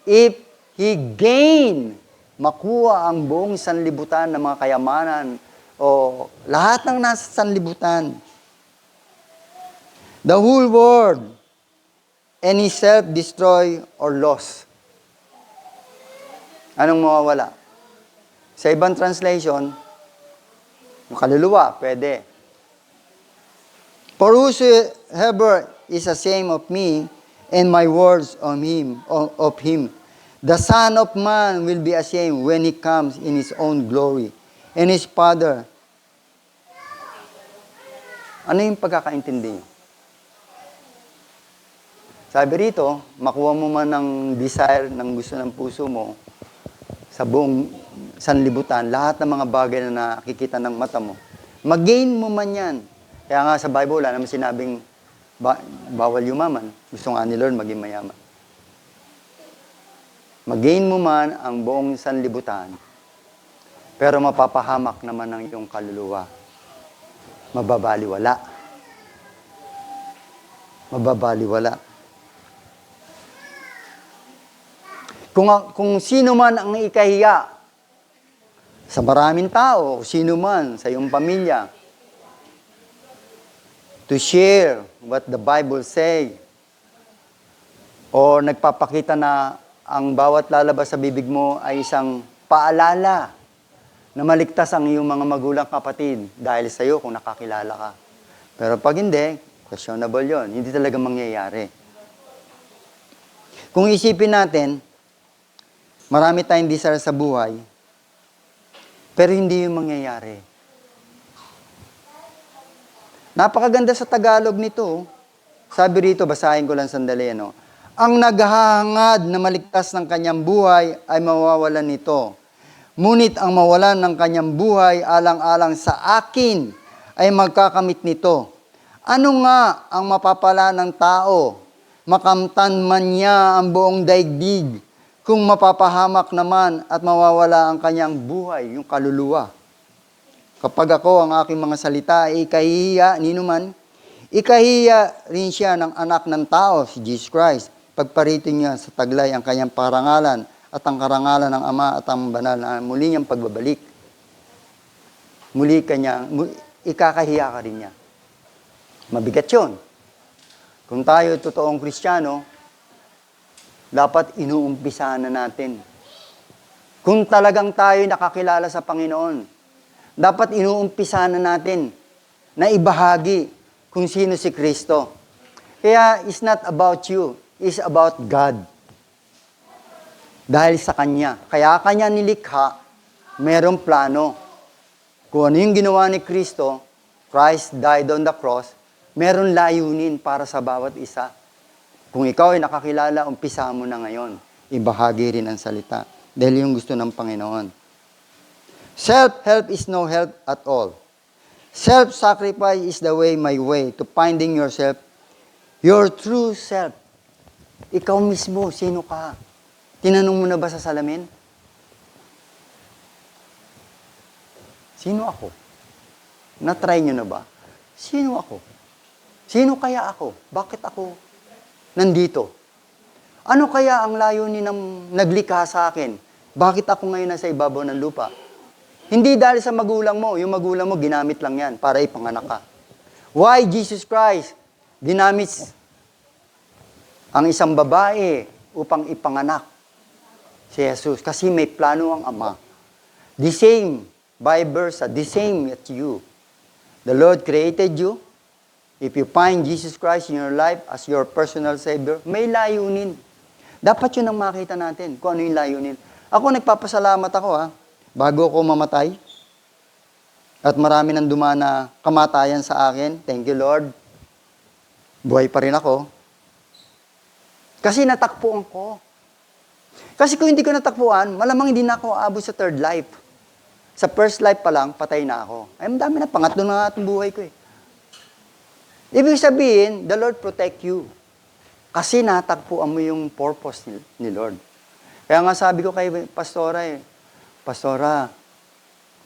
Speaker 3: if he gain, makuha ang buong sanlibutan ng mga kayamanan o lahat ng nasa sanlibutan, the whole world, and he self-destroy or loss? Anong mawawala? Sa ibang translation, yung kaluluwa, pwede. For whosoever is ashamed of me and my words of him, the Son of Man will be ashamed when he comes in his own glory and his Father. Ano yung pagkakaintindi niyo? Sabi rito, makuha mo man ng desire, ng gusto ng puso mo, sa buong sanlibutan, lahat ng mga bagay na nakikita ng mata mo, mag-gain mo man yan. Kaya nga sa Bible, wala naman sinabing bawal yumaman. Gusto nga ni Lord maging mayaman. Mag-gain mo man ang buong sanlibutan, pero mapapahamak naman ng iyong kaluluwa. Mababaliwala. Mababaliwala. Kung sino man ang ikahiya sa maraming tao, sino man sa iyong pamilya, to share what the Bible say, o nagpapakita na ang bawat lalabas sa bibig mo ay isang paalala na maligtas ang iyong mga magulang kapatid dahil sa iyo kung nakakilala ka. Pero pag hindi, questionable yon. Hindi talaga mangyayari. Kung isipin natin, marami tayong desire sa buhay, pero hindi yung mangyayari. Napakaganda sa Tagalog nito. Sabi rito, basahin ko lang sandali, no? Ang naghahangad na maligtas ng kanyang buhay ay mawawalan nito. Ngunit ang mawalan ng kanyang buhay alang-alang sa akin ay magkakamit nito. Ano nga ang mapapala ng tao? Makamtan man niya ang buong daigdig kung mapapahamak naman at mawawala ang kanyang buhay, yung kaluluwa. Kapag ako, ang aking mga salita ay ikahihiya, ninuman, ikahihiya rin siya ng anak ng tao, si Jesus Christ. Pagparito niya sa taglay ang kanyang parangalan at ang karangalan ng Ama at ang banal na muli niyang pagbabalik. Muli ikakahiya ka rin niya. Mabigat yun. Kung tayo totoong Kristiyano, dapat inuumpisahan na natin. Kung talagang tayo nakakilala sa Panginoon, dapat inuumpisahan na natin na ibahagi kung sino si Kristo. Kaya it's not about you, it's about God. Dahil sa Kanya. Kaya Kanya nilikha, mayroong plano. Kung ano yung ginawa ni Kristo, Christ died on the cross, mayroong layunin para sa bawat isa. Kung ikaw ay nakakilala, umpisa mo na ngayon. Ibahagi rin ang salita. Dahil yung gusto ng Panginoon. Self-help is no help at all. Self-sacrifice is the way, my way, to finding yourself, your true self. Ikaw mismo, sino ka? Tinanong mo na ba sa salamin? Sino ako? Na-try nyo na ba? Sino ako? Sino kaya ako? Bakit ako nandito? Ano kaya ang layunin ng naglikha sa akin? Bakit ako ngayon nasa ibabaw ng lupa? Hindi dahil sa magulang mo. Yung magulang mo, ginamit lang yan para ipanganak ka. Why Jesus Christ ginamit ang isang babae upang ipanganak si Jesus? Kasi may plano ang Ama. The same, vice versa, the same at you. The Lord created you. If you find Jesus Christ in your life as your personal Savior, may layunin. Dapat yun ang makita natin, kung ano yung layunin. Ako, nagpapasalamat ako bago ako mamatay. At marami nang dumaan na kamatayan sa akin. Thank you, Lord. Buhay pa rin ako. Kasi natakpuan ko. Kasi kung hindi ko natakpuan, malamang hindi na ako aabot sa third life. Sa first life pa lang, patay na ako. Ay, madami na. Pangatlo na nga itong buhay ko Ibig sabihin, the Lord protect you. Kasi natagpuan mo yung purpose ni Lord. Kaya nga sabi ko kay Pastora Pastora,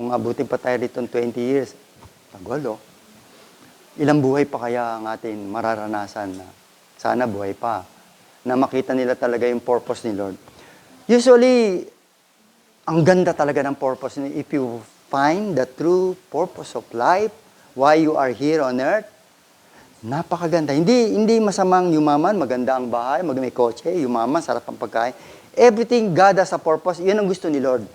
Speaker 3: kung abutin pa tayo rito 20 years, tagal ilang buhay pa kaya ang atin mararanasan na sana buhay pa, na makita nila talaga yung purpose ni Lord. Usually, ang ganda talaga ng purpose ni if you find the true purpose of life, why you are here on earth, napakaganda. Hindi masamang yumaman, maganda ang bahay, may kotse, yumaman, sarap ang pagkain. Everything God has a purpose, yun ang gusto ni Lord.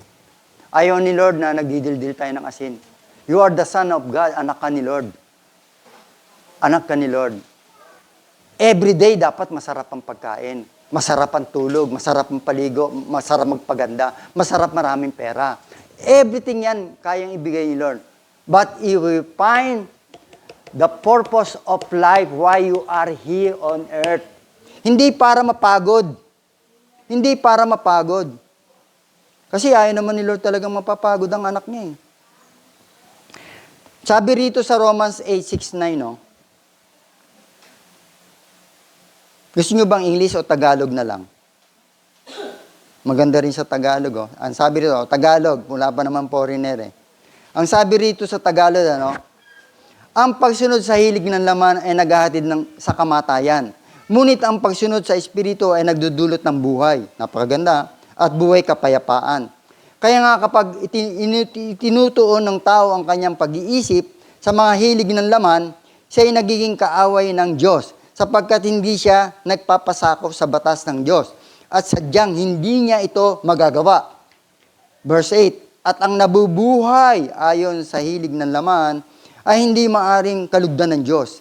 Speaker 3: Ayaw ni Lord na nagdidildil tayo ng asin. You are the Son of God, anak ka ni Lord. Anak ka ni Lord. Every day dapat masarap ang pagkain, masarap ang tulog, masarap ang paligo, masarap magpaganda, masarap maraming pera. Everything yan kayang ibigay ni Lord. But if we find the purpose of life, why you are here on earth, hindi para mapagod. Hindi para mapagod. Kasi ayaw naman ni Lord talagang mapapagod ang anak niya Sabi rito sa Romans 8:6-9, Gusto nyo bang English o Tagalog na lang? Maganda rin sa Tagalog, Ang sabi rito, Tagalog, wala pa naman foreigner Ang sabi rito sa Tagalog, ang pagsunod sa hilig ng laman ay naghahatid sa kamatayan. Ngunit ang pagsunod sa Espiritu ay nagdudulot ng buhay. Napakaganda. At buhay kapayapaan. Kaya nga kapag itinutuon ng tao ang kanyang pag-iisip sa mga hilig ng laman, siya ay nagiging kaaway ng Diyos sapagkat hindi siya nagpapasakop sa batas ng Diyos at sadyang hindi niya ito magagawa. Verse 8, at ang nabubuhay ayon sa hilig ng laman ay hindi maaring kalugdan ng Diyos.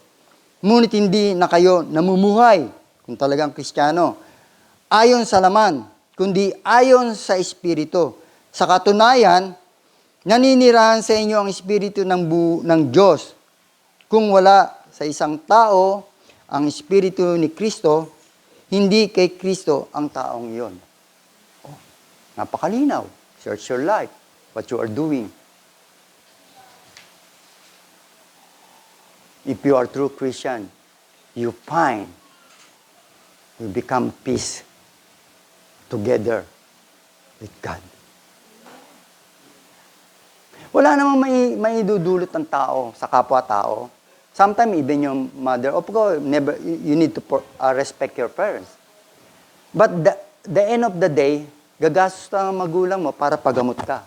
Speaker 3: Ngunit hindi na kayo namumuhay, kung talagang Kristiyano, ayon sa laman, kundi ayon sa Espiritu. Sa katunayan, naninirahan sa inyo ang Espiritu ng Diyos. Kung wala sa isang tao ang Espiritu ni Kristo, hindi kay Kristo ang taong yon. Napakalinaw. Search your life, what you are doing. If you are true Christian, you become peace together with God. Wala namang may dudulot ng tao sa kapwa-tao. Sometimes even your mother, of course, you need to respect your parents. But the end of the day, gagastos ang magulang mo para pagamot ka.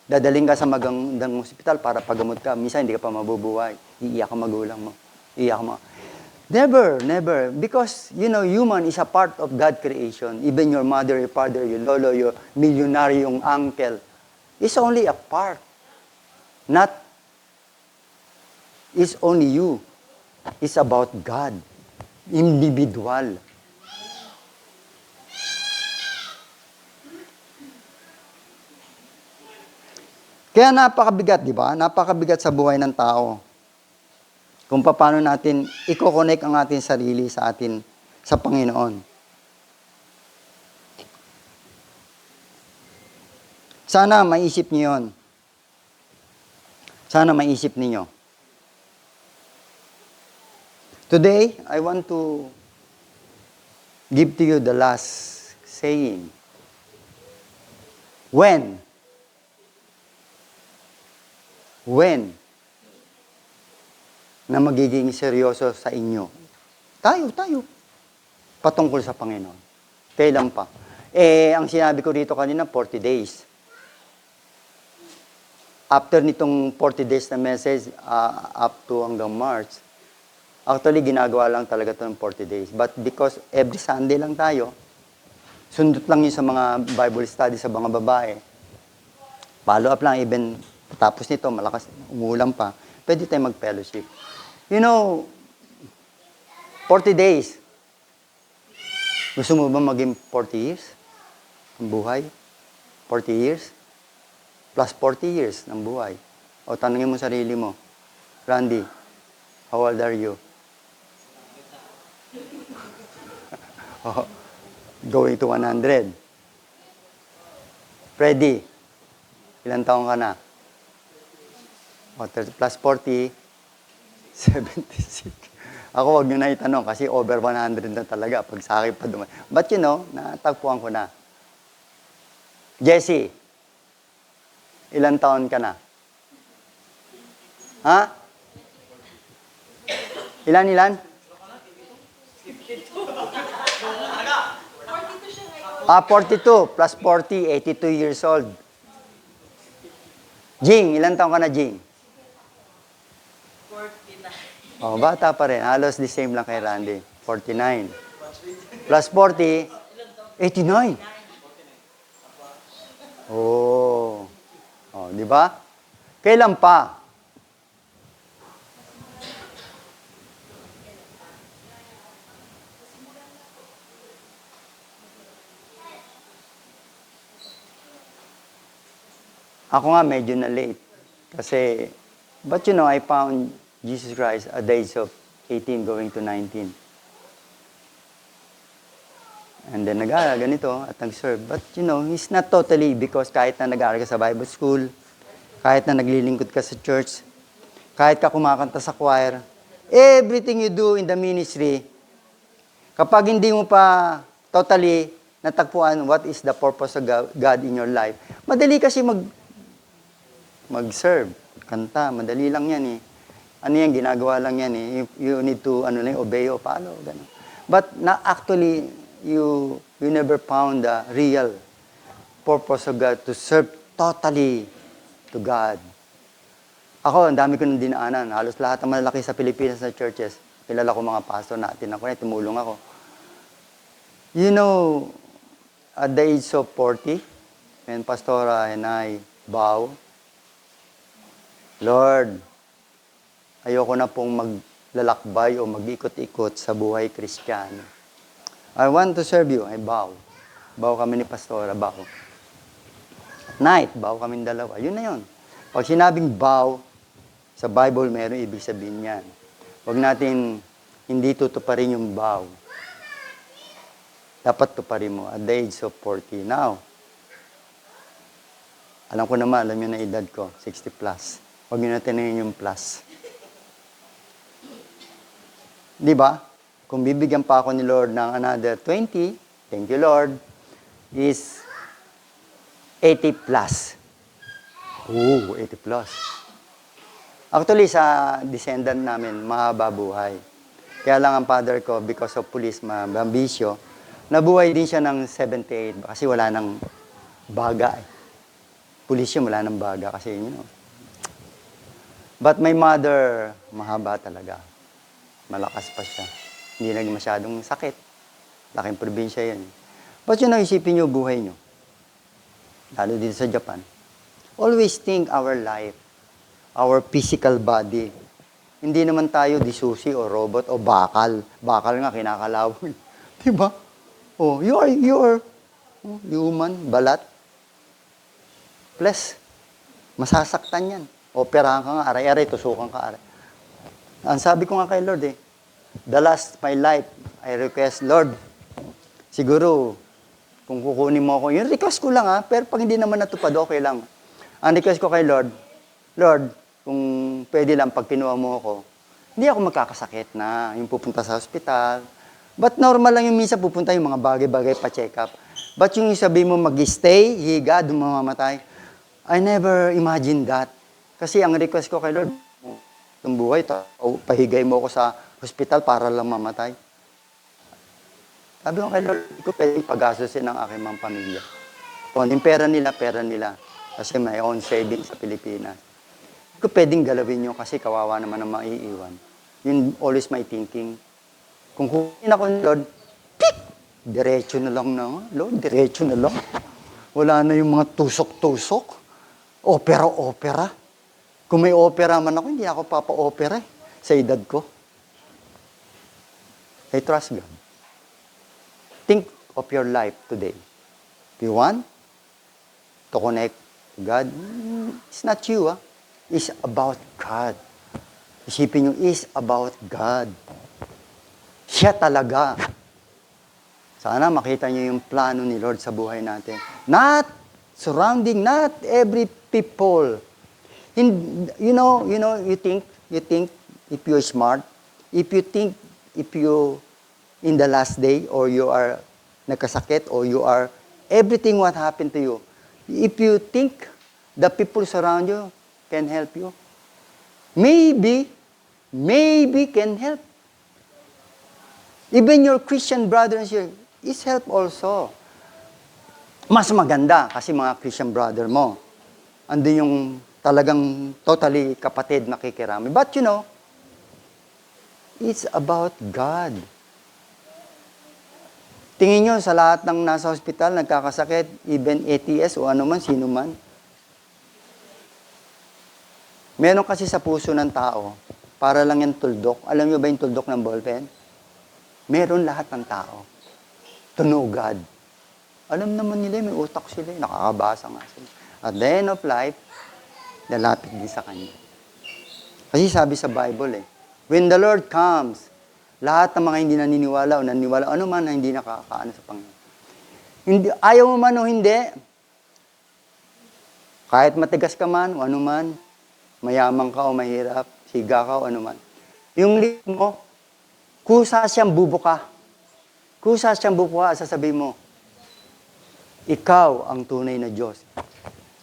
Speaker 3: Dadaling ka sa magandang hospital para pagamot ka. Minsan hindi ka pa mabubuhay. Iiyak ang magulang mo. Iiyak mo. Never. Because, human is a part of God's creation. Even your mother, your father, your lolo, your millionaire, yung uncle, is only a part. It's only you. It's about God. Individual. Kaya napakabigat, di ba? Napakabigat sa buhay ng tao. Kung paano natin i-connect ang ating sarili sa Panginoon. Sana maisip niyo yun. Sana maisip niyo. Today, I want to give to you the last saying. When na magiging seryoso sa inyo? Tayo. Patungkol sa Panginoon. Kailan pa? Ang sinabi ko rito kanina, 40 days. after nitong 40 days na message, up to hanggang March, actually, ginagawa lang talaga ito ng 40 days. But because every Sunday lang tayo, sundot lang yun sa mga Bible study sa mga babae. Follow up lang, even tapos nito, malakas, umuulan pa, pwede tayo mag-fellowship. You know, 40 days. Gusto mo ba maging 40 years? Ang buhay? 40 years? Plus 40 years ng buhay. O tanungin mo sarili mo, Randy, how old are you? Oh, going to 100. Freddy, ilang taong ka na? O, 30 plus 40, 76. Ako, wag nyo na itanong kasi over 100 na talaga pag sa akin pa duman. But you know, natagpuan ko na. Jesse, ilang taon ka na? Ha? Ilan? 42 plus 40, 82 years old. Jing, ilan taon ka na, Jing? 49. Oh, bata pa rin. Halos the same lang kay Randy. 49. Plus 40, 89. Oh. Oh, di ba? Kailan pa? Ako nga medyo na late. Kasi, but you know, I found Jesus Christ at the age of 18 going to 19. And then ganito at nag-serve. But you know, it's not totally because kahit na nag-aaral ka sa Bible school, kahit na naglilingkod ka sa church, kahit ka kumakanta sa choir, everything you do in the ministry, kapag hindi mo pa totally natagpuan what is the purpose of God in your life, madali kasi mag-serve, kanta, madali lang yan eh. Ano yan, ginagawa lang yan eh. You need to, obey o follow, gano'n. But actually, you never found the real purpose of God to serve totally to God. Ako, ang dami ko nang dinaanan. Halos lahat ng malalaki sa Pilipinas na churches, kilala ko mga pastor natin ako na tumulong ako. You know, at the age of 40, when Pastora and I bow, Lord, ayoko na pong maglalakbay o mag-ikot-ikot sa buhay Kristiyano. I want to serve you. I bow. Bow kami ni Pastora, bow. At night, bow kami dalawa. Yun na yun. Pag sinabing bow, sa Bible, meron ibig sabihin yan. Huwag natin hindi tutuparin yung bow. Dapat tuparin mo at the age of 40. Now, alam ko naman, alam nyo na edad ko, 60 plus. Huwag nyo natin yung plus. Di ba? Kung bibigyan pa ako ni Lord ng another 20, thank you Lord, is 80 plus. Oo, 80 plus. Actually, sa descendant namin, mahaba buhay. Kaya lang ang father ko, because of police, mabambisyo, nabuhay din siya ng 78 kasi wala nang baga. Pulisyo, wala nang baga kasi, you know. But my mother, mahaba talaga. Malakas pa siya. Hindi na masyadong sakit. Laking probinsya yan. But yun ang isipin nyo, buhay nyo. Lalo dito sa Japan. Always think our life, our physical body. Hindi naman tayo disusi o robot o bakal. Bakal nga, kinakalawin. Diba? Oh, you are human, balat. Plus, masasaktan yan. Operahan ka nga, aray-aray, tusukan ka, aray. Ang sabi ko nga kay Lord the last my life, I request, Lord, siguro, kung kukunin mo ako, yung request ko lang pero pag hindi naman natupad, okay lang. Ang request ko kay Lord, kung pwede lang, pag kinuha mo ako, hindi ako magkakasakit na, yung pupunta sa hospital. But normal lang yung minsan pupunta yung mga bagay-bagay pa check up. But yung sabi mo mag-stay, higa, mamamatay, I never imagined that. Kasi ang request ko kay Lord, itong buhay, pahigay mo ako sa hospital para lang mamatay. Sabi ko kay Lord, hindi ko pwedeng pag-asusin ang aking mga pamilya. Kung yung pera nila. Kasi may own savings sa Pilipinas. Hindi ko pwedeng galawin yun kasi kawawa naman ang maiiwan. Yun always my thinking. Kung kukunin ako ni Lord, tik! Diretso na lang na. Lord, diretso na lang. Wala na yung mga tusok-tusok. Opera-opera. Kung may opera man ako, hindi ako papa-opera sa edad ko. I trust God. Think of your life today. If you want to connect to God, it's not you, It's about God. Isipin nyo, it's about God. Siya talaga. Sana makita nyo yung plano ni Lord sa buhay natin. Not surrounding, not every people. You think if you're smart, if you in the last day, or you are nagkasakit, or you are, everything what happened to you, if you think the people surround you can help you, maybe can help. Even your Christian brothers here, is help also. Mas maganda kasi mga Christian brother mo, andun yung talagang totally kapatid makikirami. But it's about God. Tingin nyo sa lahat ng nasa hospital, nagkakasakit, even ATS o ano man, sino man. Meron kasi sa puso ng tao, para lang yung tuldok. Alam nyo ba yung tuldok ng ballpen? Meron lahat ng tao. To know God. Alam naman nila, may utak sila, nakakabasa nga sila. At the end of life, lalapit din sa Kanya. Kasi sabi sa Bible when the Lord comes, lahat ng mga hindi naniniwala o naniniwala, ano man na hindi nakakaano sa Panginoon. Hindi, ayaw mo man o hindi, kahit matigas ka man o ano man, mayaman ka o mahirap, siga ka o ano man, yung lips mo, kusa siyang bubuka. Kusa siyang bubuka, sasabihin mo, ikaw ang tunay na Diyos.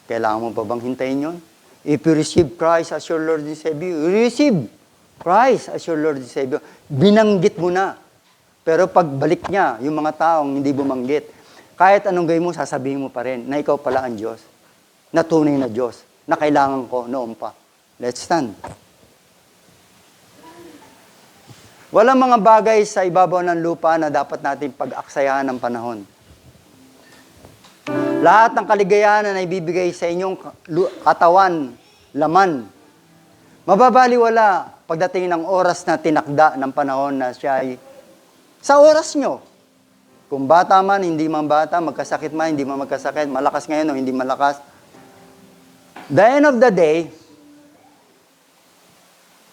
Speaker 3: Kailangan mo pa bang hintayin yun? If you receive Christ as your Lord and Savior, you receive Christ as your Lord and Savior. Binanggit mo na. Pero pagbalik niya, yung mga taong hindi bumanggit, kahit anong gawin mo, sasabihin mo pa rin na ikaw pala ang Diyos. Na tunay na Diyos. Na kailangan ko noon pa. Let's stand. Walang mga bagay sa ibabaw ng lupa na dapat natin pag-aksayahan ng panahon. Lahat ng kaligayahan na ibibigay sa inyong katawan, laman, mababaliwala pagdating ng oras na tinakda ng panahon na siya ay sa oras nyo. Kung bata man, hindi man bata, magkasakit man, hindi man magkasakit, malakas ngayon o hindi malakas. The end of the day,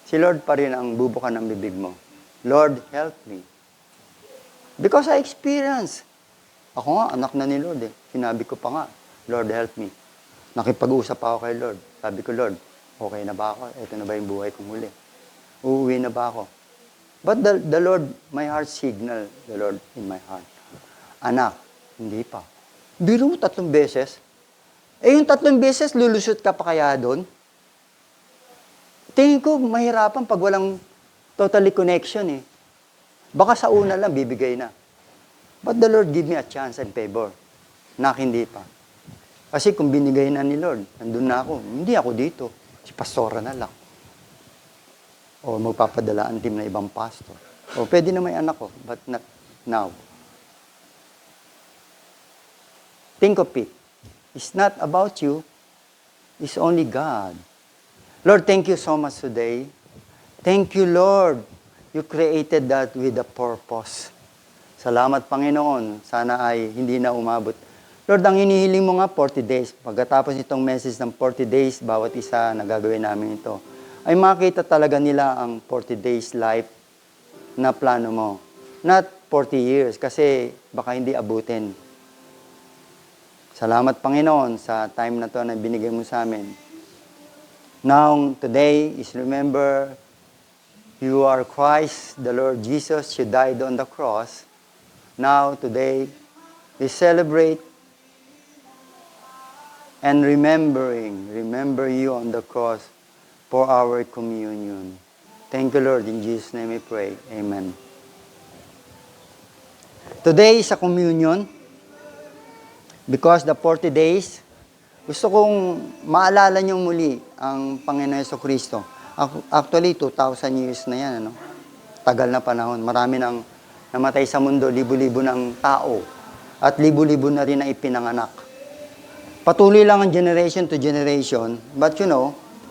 Speaker 3: si Lord pa rin ang bubukan ng bibig mo. Lord, help me. Because I experience. Ako nga, anak na ni Lord Sinabi ko pa nga, Lord, help me. Nakipag-usap ako kay Lord. Sabi ko, Lord, okay na ba ako? Ito na ba yung buhay kong huli? Uuwi na ba ako? But the Lord, my heart signal, the Lord in my heart. Anak, hindi pa. Biro mo 3 beses. Yung 3 beses, lulusot ka pa kaya doon? Tingin ko, mahirapan pag walang totally connection Baka sa una lang, bibigay na. But the Lord give me a chance and favor. Hindi pa. Kasi kung binigay na ni Lord, nandun na ako. Hindi ako dito. Si pastora na lang. O magpapadala ang team na ibang pastor. O pwede na may anak ko, but not now. Think of it. It's not about you. It's only God. Lord, thank you so much today. Thank you, Lord. You created that with a purpose. Salamat, Panginoon. Sana ay hindi na umabot. Lord, ang hinihiling mo nga 40 days. Pagkatapos itong message ng 40 days, bawat isa na gagawin namin ito, ay makita talaga nila ang 40 days life na plano mo. Not 40 years, kasi baka hindi abutin. Salamat, Panginoon, sa time na to na binigay mo sa amin. Now, today is remember, you are Christ, the Lord Jesus. You died on the cross. Now, today, we celebrate and remember you on the cross for our communion. Thank you, Lord. In Jesus' name we pray. Amen. Today is a communion because the 40 days, gusto kong maalala niyo muli ang Panginoon Jesucristo. Actually, 2,000 years na yan, ano? Tagal na panahon. Marami nang namatay sa mundo, libo-libo ng tao. At libo-libo na rin ang ipinanganak. Patuloy lang ang generation to generation, but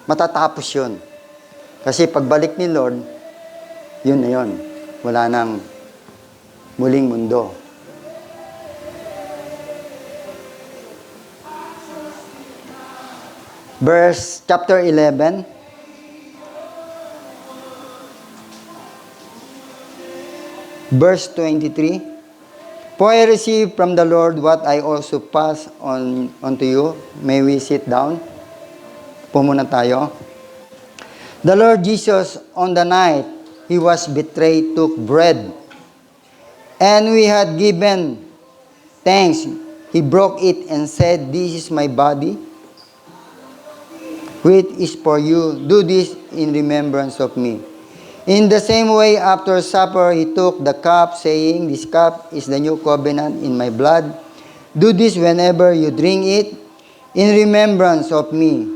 Speaker 3: matatapos yun. Kasi pagbalik ni Lord, yun na yun. Wala nang muling mundo. Chapter 11. Verse 23. For I received from the Lord what I also pass on unto you. May we sit down? Pumuna tayo. The Lord Jesus, on the night He was betrayed, took bread. And we had given thanks. He broke it and said, This is my body, which is for you. Do this in remembrance of me. In the same way, after supper, He took the cup, saying, This cup is the new covenant in my blood. Do this whenever you drink it, in remembrance of me.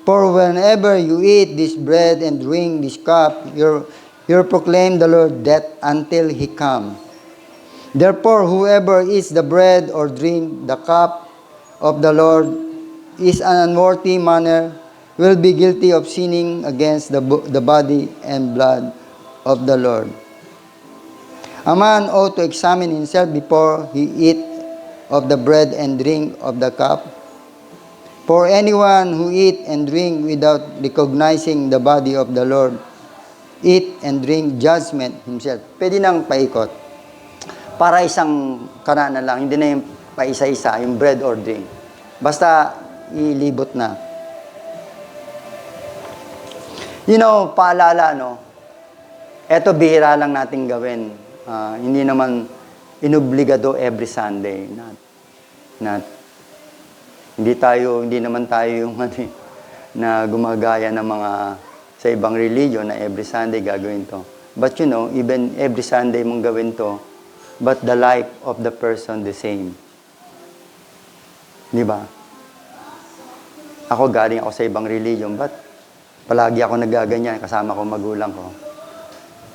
Speaker 3: For whenever you eat this bread and drink this cup, you proclaim the Lord death until He come. Therefore, whoever eats the bread or drink the cup of the Lord is an unworthy manner, will be guilty of sinning against the body and blood of the Lord. A man ought to examine himself before he eat of the bread and drink of the cup. For anyone who eat and drink without recognizing the body of the Lord, eat and drink judgment himself. Pwede nang paikot. Para isang karana lang, hindi na yung paisa-isa, yung bread or drink. Basta ilibot na. Paalala, eto bihira lang nating gawin. Hindi naman inobligado every Sunday. Hindi naman tayo yung na gumagaya ng mga sa ibang religion na every Sunday gagawin to. But even every Sunday mong gawin to, but the life of the person the same. Di ba? Ako galing ako sa ibang religion, but palagi ako nagaganyan kasama ko magulang ko.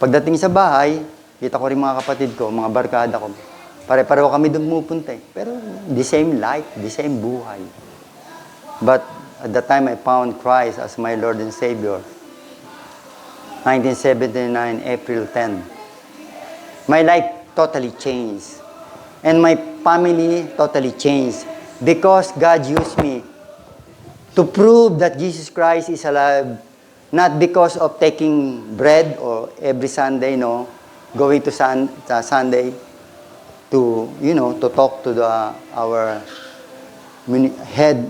Speaker 3: Pagdating sa bahay, kita ko rin mga kapatid ko, mga barkada ko. Pare-pareho kami doon pumupunta eh. Pero the same life, the same buhay. But at the time I found Christ as my Lord and Savior, 1979, April 10. My life totally changed. And my family totally changed. Because God used me to prove that Jesus Christ is alive, not because of taking bread or every Sunday, going to Sunday to, to talk to our head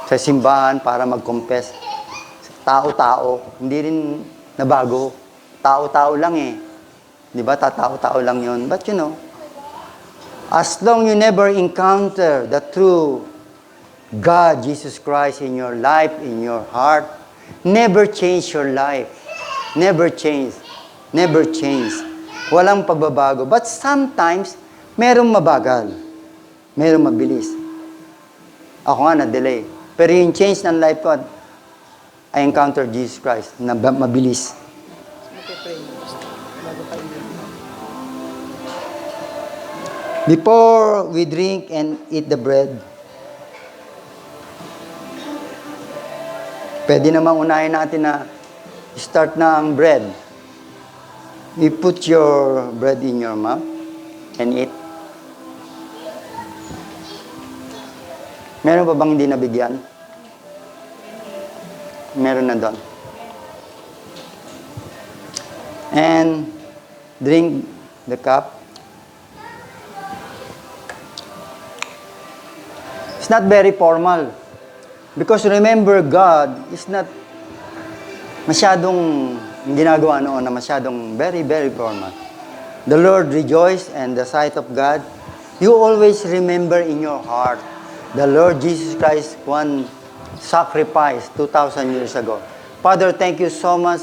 Speaker 3: sa simbahan para mag-confess. Tao-tao, hindi rin nabago. Tao-tao lang eh. Di ba? Tao-tao lang yon. But as long you never encounter the true God, Jesus Christ in your life, in your heart, never change your life. Never change. Never change. Walang pagbabago. But sometimes, merong mabagal. Merong mabilis. Ako nga na-delay. Pero yung change ng life ko, I encountered Jesus Christ na mabilis. Before we drink and eat the bread, pwede namang unahin natin na start na ang bread. You put your bread in your mouth and eat. Meron pa bang hindi nabigyan? Meron na doon. And drink the cup. It's not very formal. Because remember, God is not masyadong ginagawa noon na masyadong very, very formal. The Lord rejoiced and the sight of God. You always remember in your heart the Lord Jesus Christ, one sacrifice 2,000 years ago. Father, thank you so much.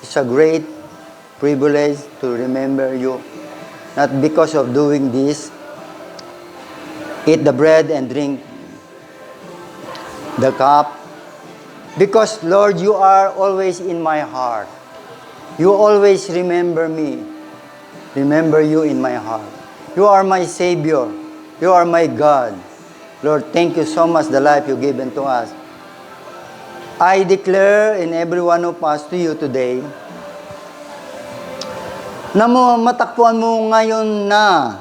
Speaker 3: It's a great privilege to remember you. Not because of doing this, eat the bread and drink the cup. Because, Lord, you are always in my heart. You always remember me. Remember you in my heart. You are my Savior. You are my God. Lord, thank you so much the life you given to us. I declare in every one of us to you today, na matakpuan mo ngayon na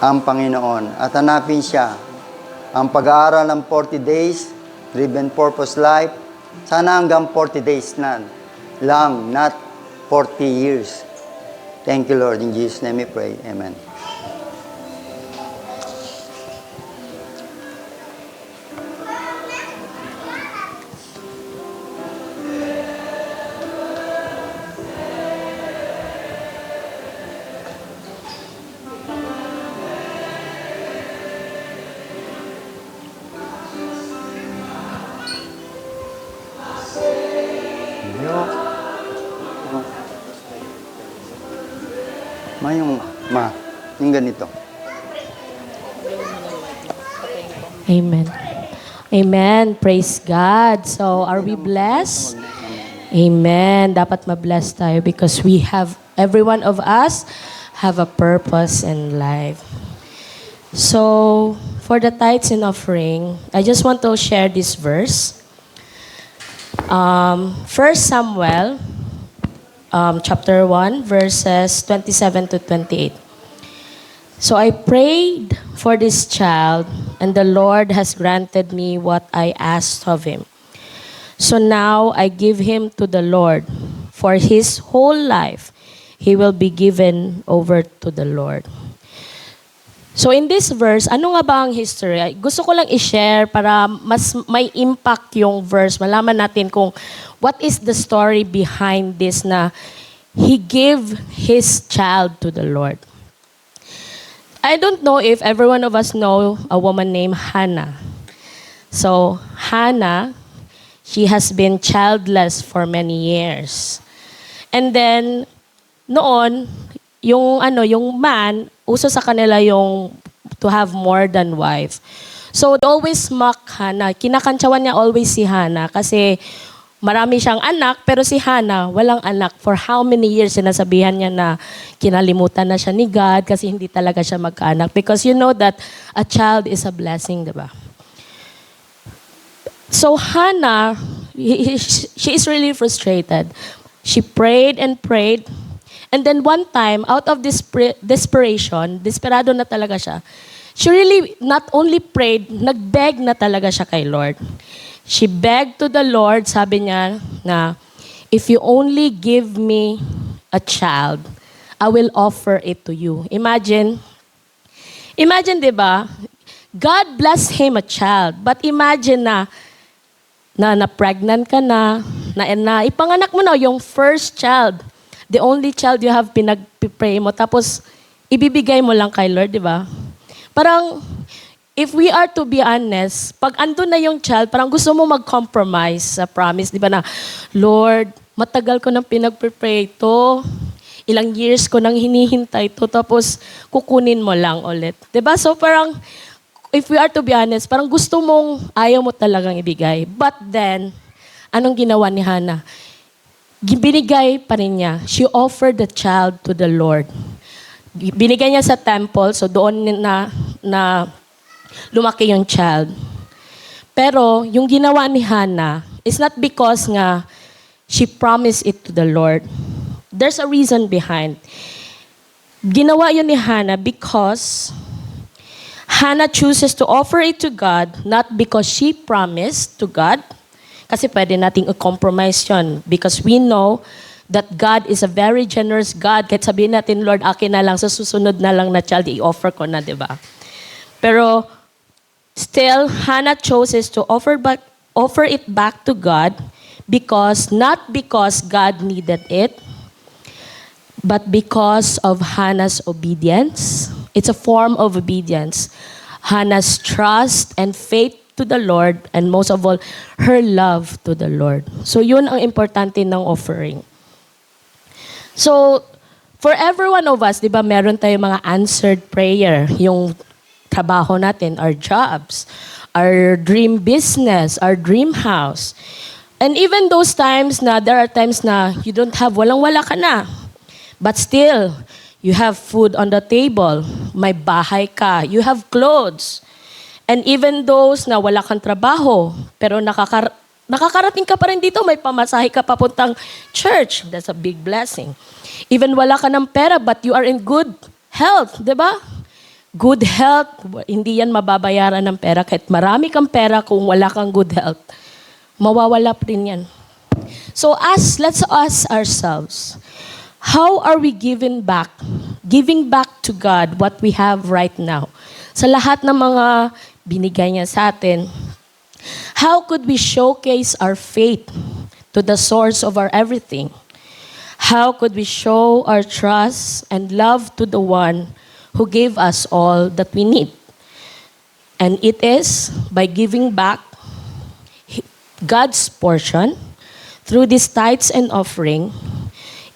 Speaker 3: ang Panginoon at hanapin siya. Ang pag-aaral ng 40 days, Driven Purpose Life, sana hanggang 40 days na lang, not 40 years. Thank you, Lord. In Jesus' name we pray. Amen. Yung ganito.
Speaker 4: Amen. Amen. Praise God. So, are we blessed? Amen. Dapat ma-bless tayo because we have, every one of us have a purpose in life. So, for the tithes and offering, I just want to share this verse. 1 Samuel, chapter 1, verses 27 to 28. So I prayed for this child, and the Lord has granted me what I asked of him. So now I give him to the Lord. For his whole life, he will be given over to the Lord. So in this verse, ano nga ba ang history? Gusto ko lang i-share para mas may impact yung verse. Malaman natin kung what is the story behind this na he gave his child to the Lord. I don't know if every one of us know a woman named Hannah. So, Hannah, she has been childless for many years. And then, noon, yung man, uso sa kanila yung to have more than wife. So, they always mock Hannah. Kinakantsawan niya always si Hannah kasi marami siyang anak, pero si Hannah, walang anak. For how many years, sinasabihan niya na kinalimutan na siya ni God kasi hindi talaga siya magkaanak. Because you know that a child is a blessing, di ba? So Hannah, she is really frustrated. She prayed and prayed. And then one time, out of this desperation, desperado na talaga siya, she really not only prayed, nag-beg na talaga siya kay Lord. She begged to the Lord, sabi niya na, if you only give me a child, I will offer it to you. Imagine, di ba? God blessed him a child, but imagine na pregnant ka na ipanganak mo na yung first child, the only child you have pinag-pray mo, tapos ibibigay mo lang kay Lord, di ba? Parang, if we are to be honest, pag andun na yung child, parang gusto mo mag-compromise sa promise, di ba na, Lord, matagal ko nang pinag-pray to, ilang years ko nang hinihintay to, tapos kukunin mo lang ulit. Di ba? So parang, if we are to be honest, parang gusto mong ayaw mo talagang ibigay. But then, anong ginawa ni Hannah? Binigay pa rin niya. She offered the child to the Lord. Binigay niya sa temple, so doon na lumaki yung child. Pero yung ginawa ni Hannah is not because nga she promised it to the Lord. There's a reason behind. Ginawa yun ni Hannah because Hannah chooses to offer it to God not because she promised to God. Kasi pwede nating i-compromise yun because we know that God is a very generous God. Kahit sabihin natin, Lord, akin na lang, sa susunod na lang na child, i-offer ko na, di ba? Pero still, Hannah chooses to offer it back to God not because God needed it, but because of Hannah's obedience. It's a form of obedience. Hannah's trust and faith to the Lord, and most of all, her love to the Lord. So yun ang importante ng offering. So, for every one of us, di ba, meron tayong mga answered prayer. Yung trabaho natin, our jobs, our dream business, our dream house. And even those times na, there are times na you don't have, walang-wala ka na. But still, you have food on the table. May bahay ka. You have clothes. And even those na wala kang trabaho, pero nakakarating ka pa rin dito, may pamasahe ka papuntang church. That's a big blessing. Even wala ka ng pera, but you are in good health, di ba? Good health, hindi yan mababayaran ng pera. Kahit marami kang pera, kung wala kang good health, mawawala pa rin yan. So let's ask ourselves, how are we giving back? Giving back to God what we have right now. Sa lahat ng mga binigay niya sa atin, how could we showcase our faith to the source of our everything? How could we show our trust and love to the one who gave us all that we need? And it is by giving back God's portion through these tithes and offering,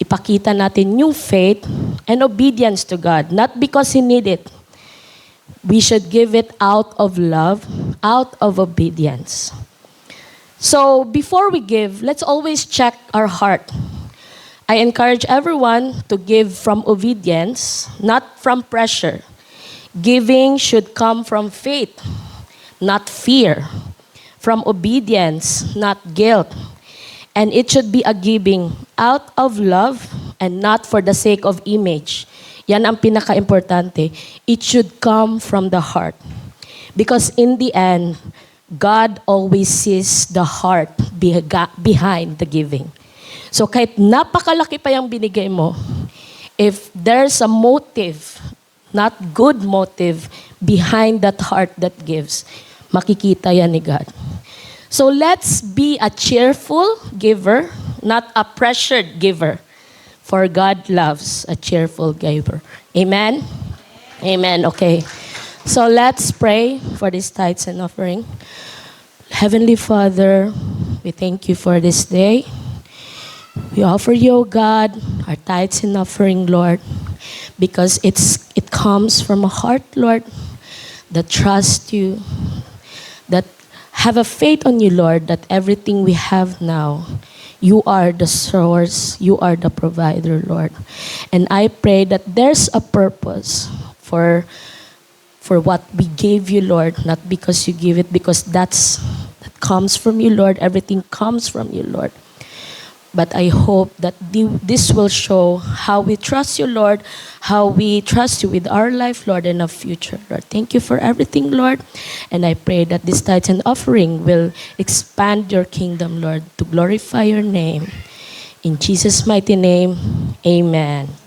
Speaker 4: ipakita natin new faith and obedience to God, not because He need it. We should give it out of love, out of obedience. So before we give, let's always check our heart. I encourage everyone to give from obedience, not from pressure. Giving should come from faith, not fear. From obedience, not guilt. And it should be a giving out of love and not for the sake of image. Yan ang pinaka-importante. It should come from the heart. Because in the end, God always sees the heart behind the giving. So kahit napakalaki pa yung binigay mo, if there's a motive, not good motive, behind that heart that gives, makikita yan ni God. So let's be a cheerful giver, not a pressured giver. For God loves a cheerful giver. Amen? Amen. Okay. So let's pray for this tithes and offering. Heavenly Father, we thank you for this day. We offer you, O God, our tithes and offering, Lord, because it comes from a heart, Lord, that trust you, that have a faith on you, Lord, that everything we have now, you are the source, you are the provider, Lord. And I pray that there's a purpose for what we gave you, Lord, not because you give it, because that comes from you, Lord. Everything comes from you, Lord. But I hope that this will show how we trust you, Lord, how we trust you with our life, Lord, and our future, Lord. Thank you for everything, Lord. And I pray that this tithe and offering will expand your kingdom, Lord, to glorify your name. In Jesus' mighty name, amen.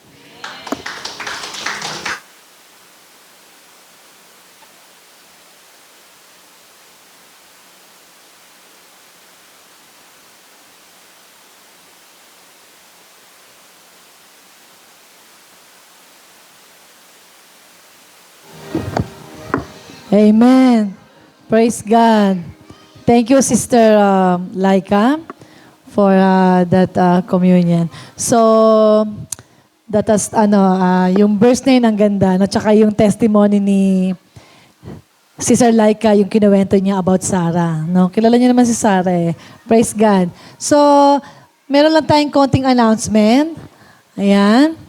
Speaker 1: Amen. Praise God. Thank you, Sister Laika, for that communion. So, that is, yung verse na yun ang ganda, at saka yung testimony ni Sister Laika, yung kinuwento niya about Sarah. No? Kilala niyo naman si Sarah eh. Praise God. So, meron lang tayong konting announcement. Ayan.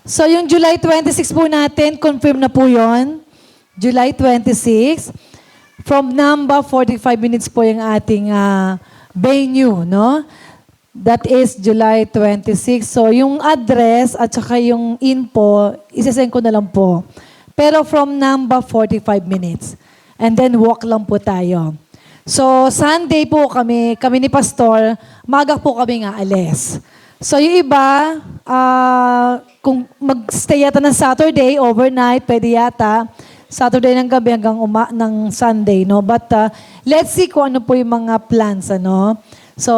Speaker 1: So, yung July 26 po natin, confirm na po yon. July 26. From Namba, 45 minutes po yung ating venue, no? That is July 26. So, yung address at saka yung info, isasend ko na lang po. Pero from Namba, 45 minutes. And then walk lang po tayo. So, Sunday po kami ni Pastor, maga po kami nga alis. So, yung iba, kung mag-stay yata ng Saturday, overnight, pwede yata. Saturday ng gabi hanggang ng Sunday, no? But let's see kung ano po yung mga plans, ano? So,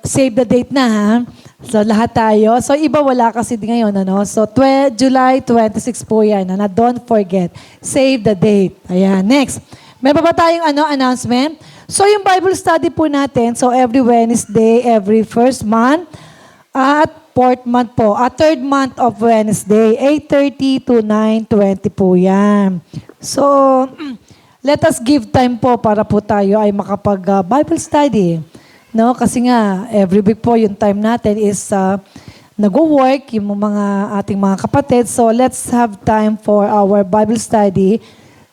Speaker 1: save the date na, ha? So, lahat tayo. So, iba wala kasi ngayon, ano? So, July 26 po yan, ano? Don't forget. Save the date. Ayan. Next. Meron pa ba tayong announcement? So, yung Bible study po natin, so every Wednesday, every first month, at fourth month po. Third month of Wednesday, 8:30 to 9:20 po yan. So, let us give time po para po tayo ay makapag-Bible study. No? Kasi nga, every week po yung time natin is nag-work, yung mga ating mga kapatid. So, let's have time for our Bible study.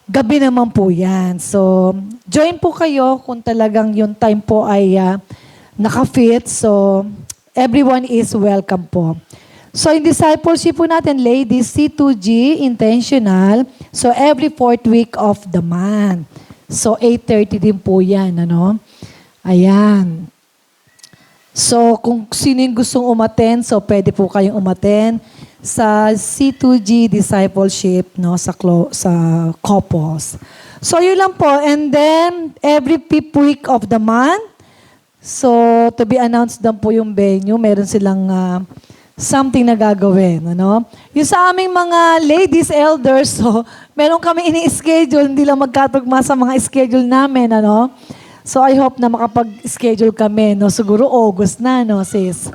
Speaker 1: Gabi naman po yan. So, join po kayo kung talagang yung time po ay naka-fit. So, everyone is welcome po. So, in discipleship po natin, ladies, C2G, intentional. So, every fourth week of the month. So, 8:30 din po yan, ano? Ayan. So, kung sino yung gustong umaten, so pwede po kayong umaten sa C2G discipleship, no, sa couples. So, yun lang po. And then, every fifth week of the month, so, to be announced lang po yung venue. Meron silang something na gagawin. Ano? Yung sa aming mga ladies elders, so, meron kami ini-schedule, hindi lang magkatugma sa mga schedule namin. Ano? So, I hope na makapag-schedule kami. No? Siguro August na, no, sis?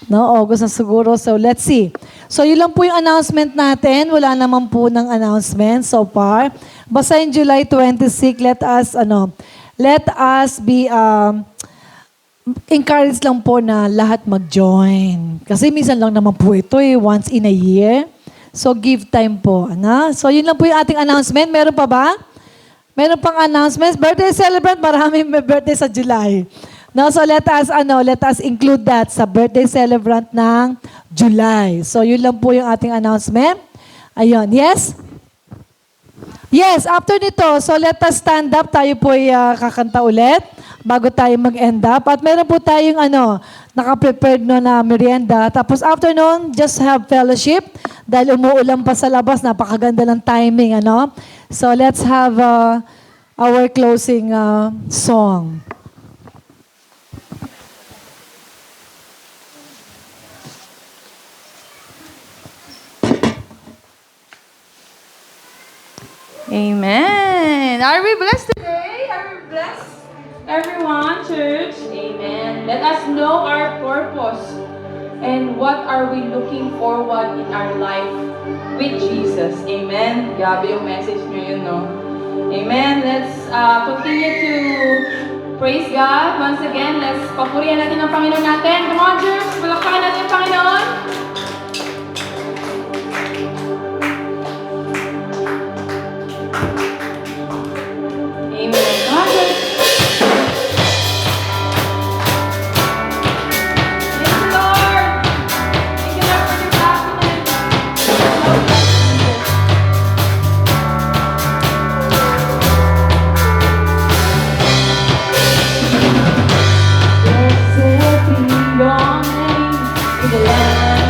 Speaker 1: No, August na siguro. So, let's see. So, yun lang po yung announcement natin. Wala naman po ng announcement so far. Basta in July 26, let us be encourage lang po na lahat mag-join. Kasi minsan lang naman po ito once in a year. So, give time po. Ano? So, yun lang po yung ating announcement. Meron pa ba? Meron pang announcements. Birthday celebrant, marami may birthday sa July. No, so let us include that sa birthday celebrant ng July. So, yun lang po yung ating announcement. Ayun. Yes? Yes, after nito, so let us stand up. Tayo po ay kakanta ulit bago tayo mag-end up. At meron po tayong naka-prepared na merienda. Tapos after nun, just have fellowship. Dahil umuulan pa sa labas, napakaganda ng timing. So let's have our closing song.
Speaker 2: Amen. Are we blessed today? Are we blessed? Everyone, church? Amen. Let us know our purpose and what are we looking forward in our life with Jesus. Amen. Grabe yung message nyo yun, no? Amen. Let's continue to praise God. Once again, let's papurihan natin ang Panginoon natin. Come on, church. Palakpakan natin ang Panginoon. Amen. Come on, church. Thank you, Lord. Thank you, Lord, for this afternoon. Blessed be your name in the land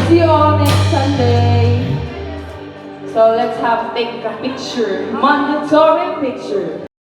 Speaker 2: see you all next Sunday. So let's take a picture. Mandatory picture.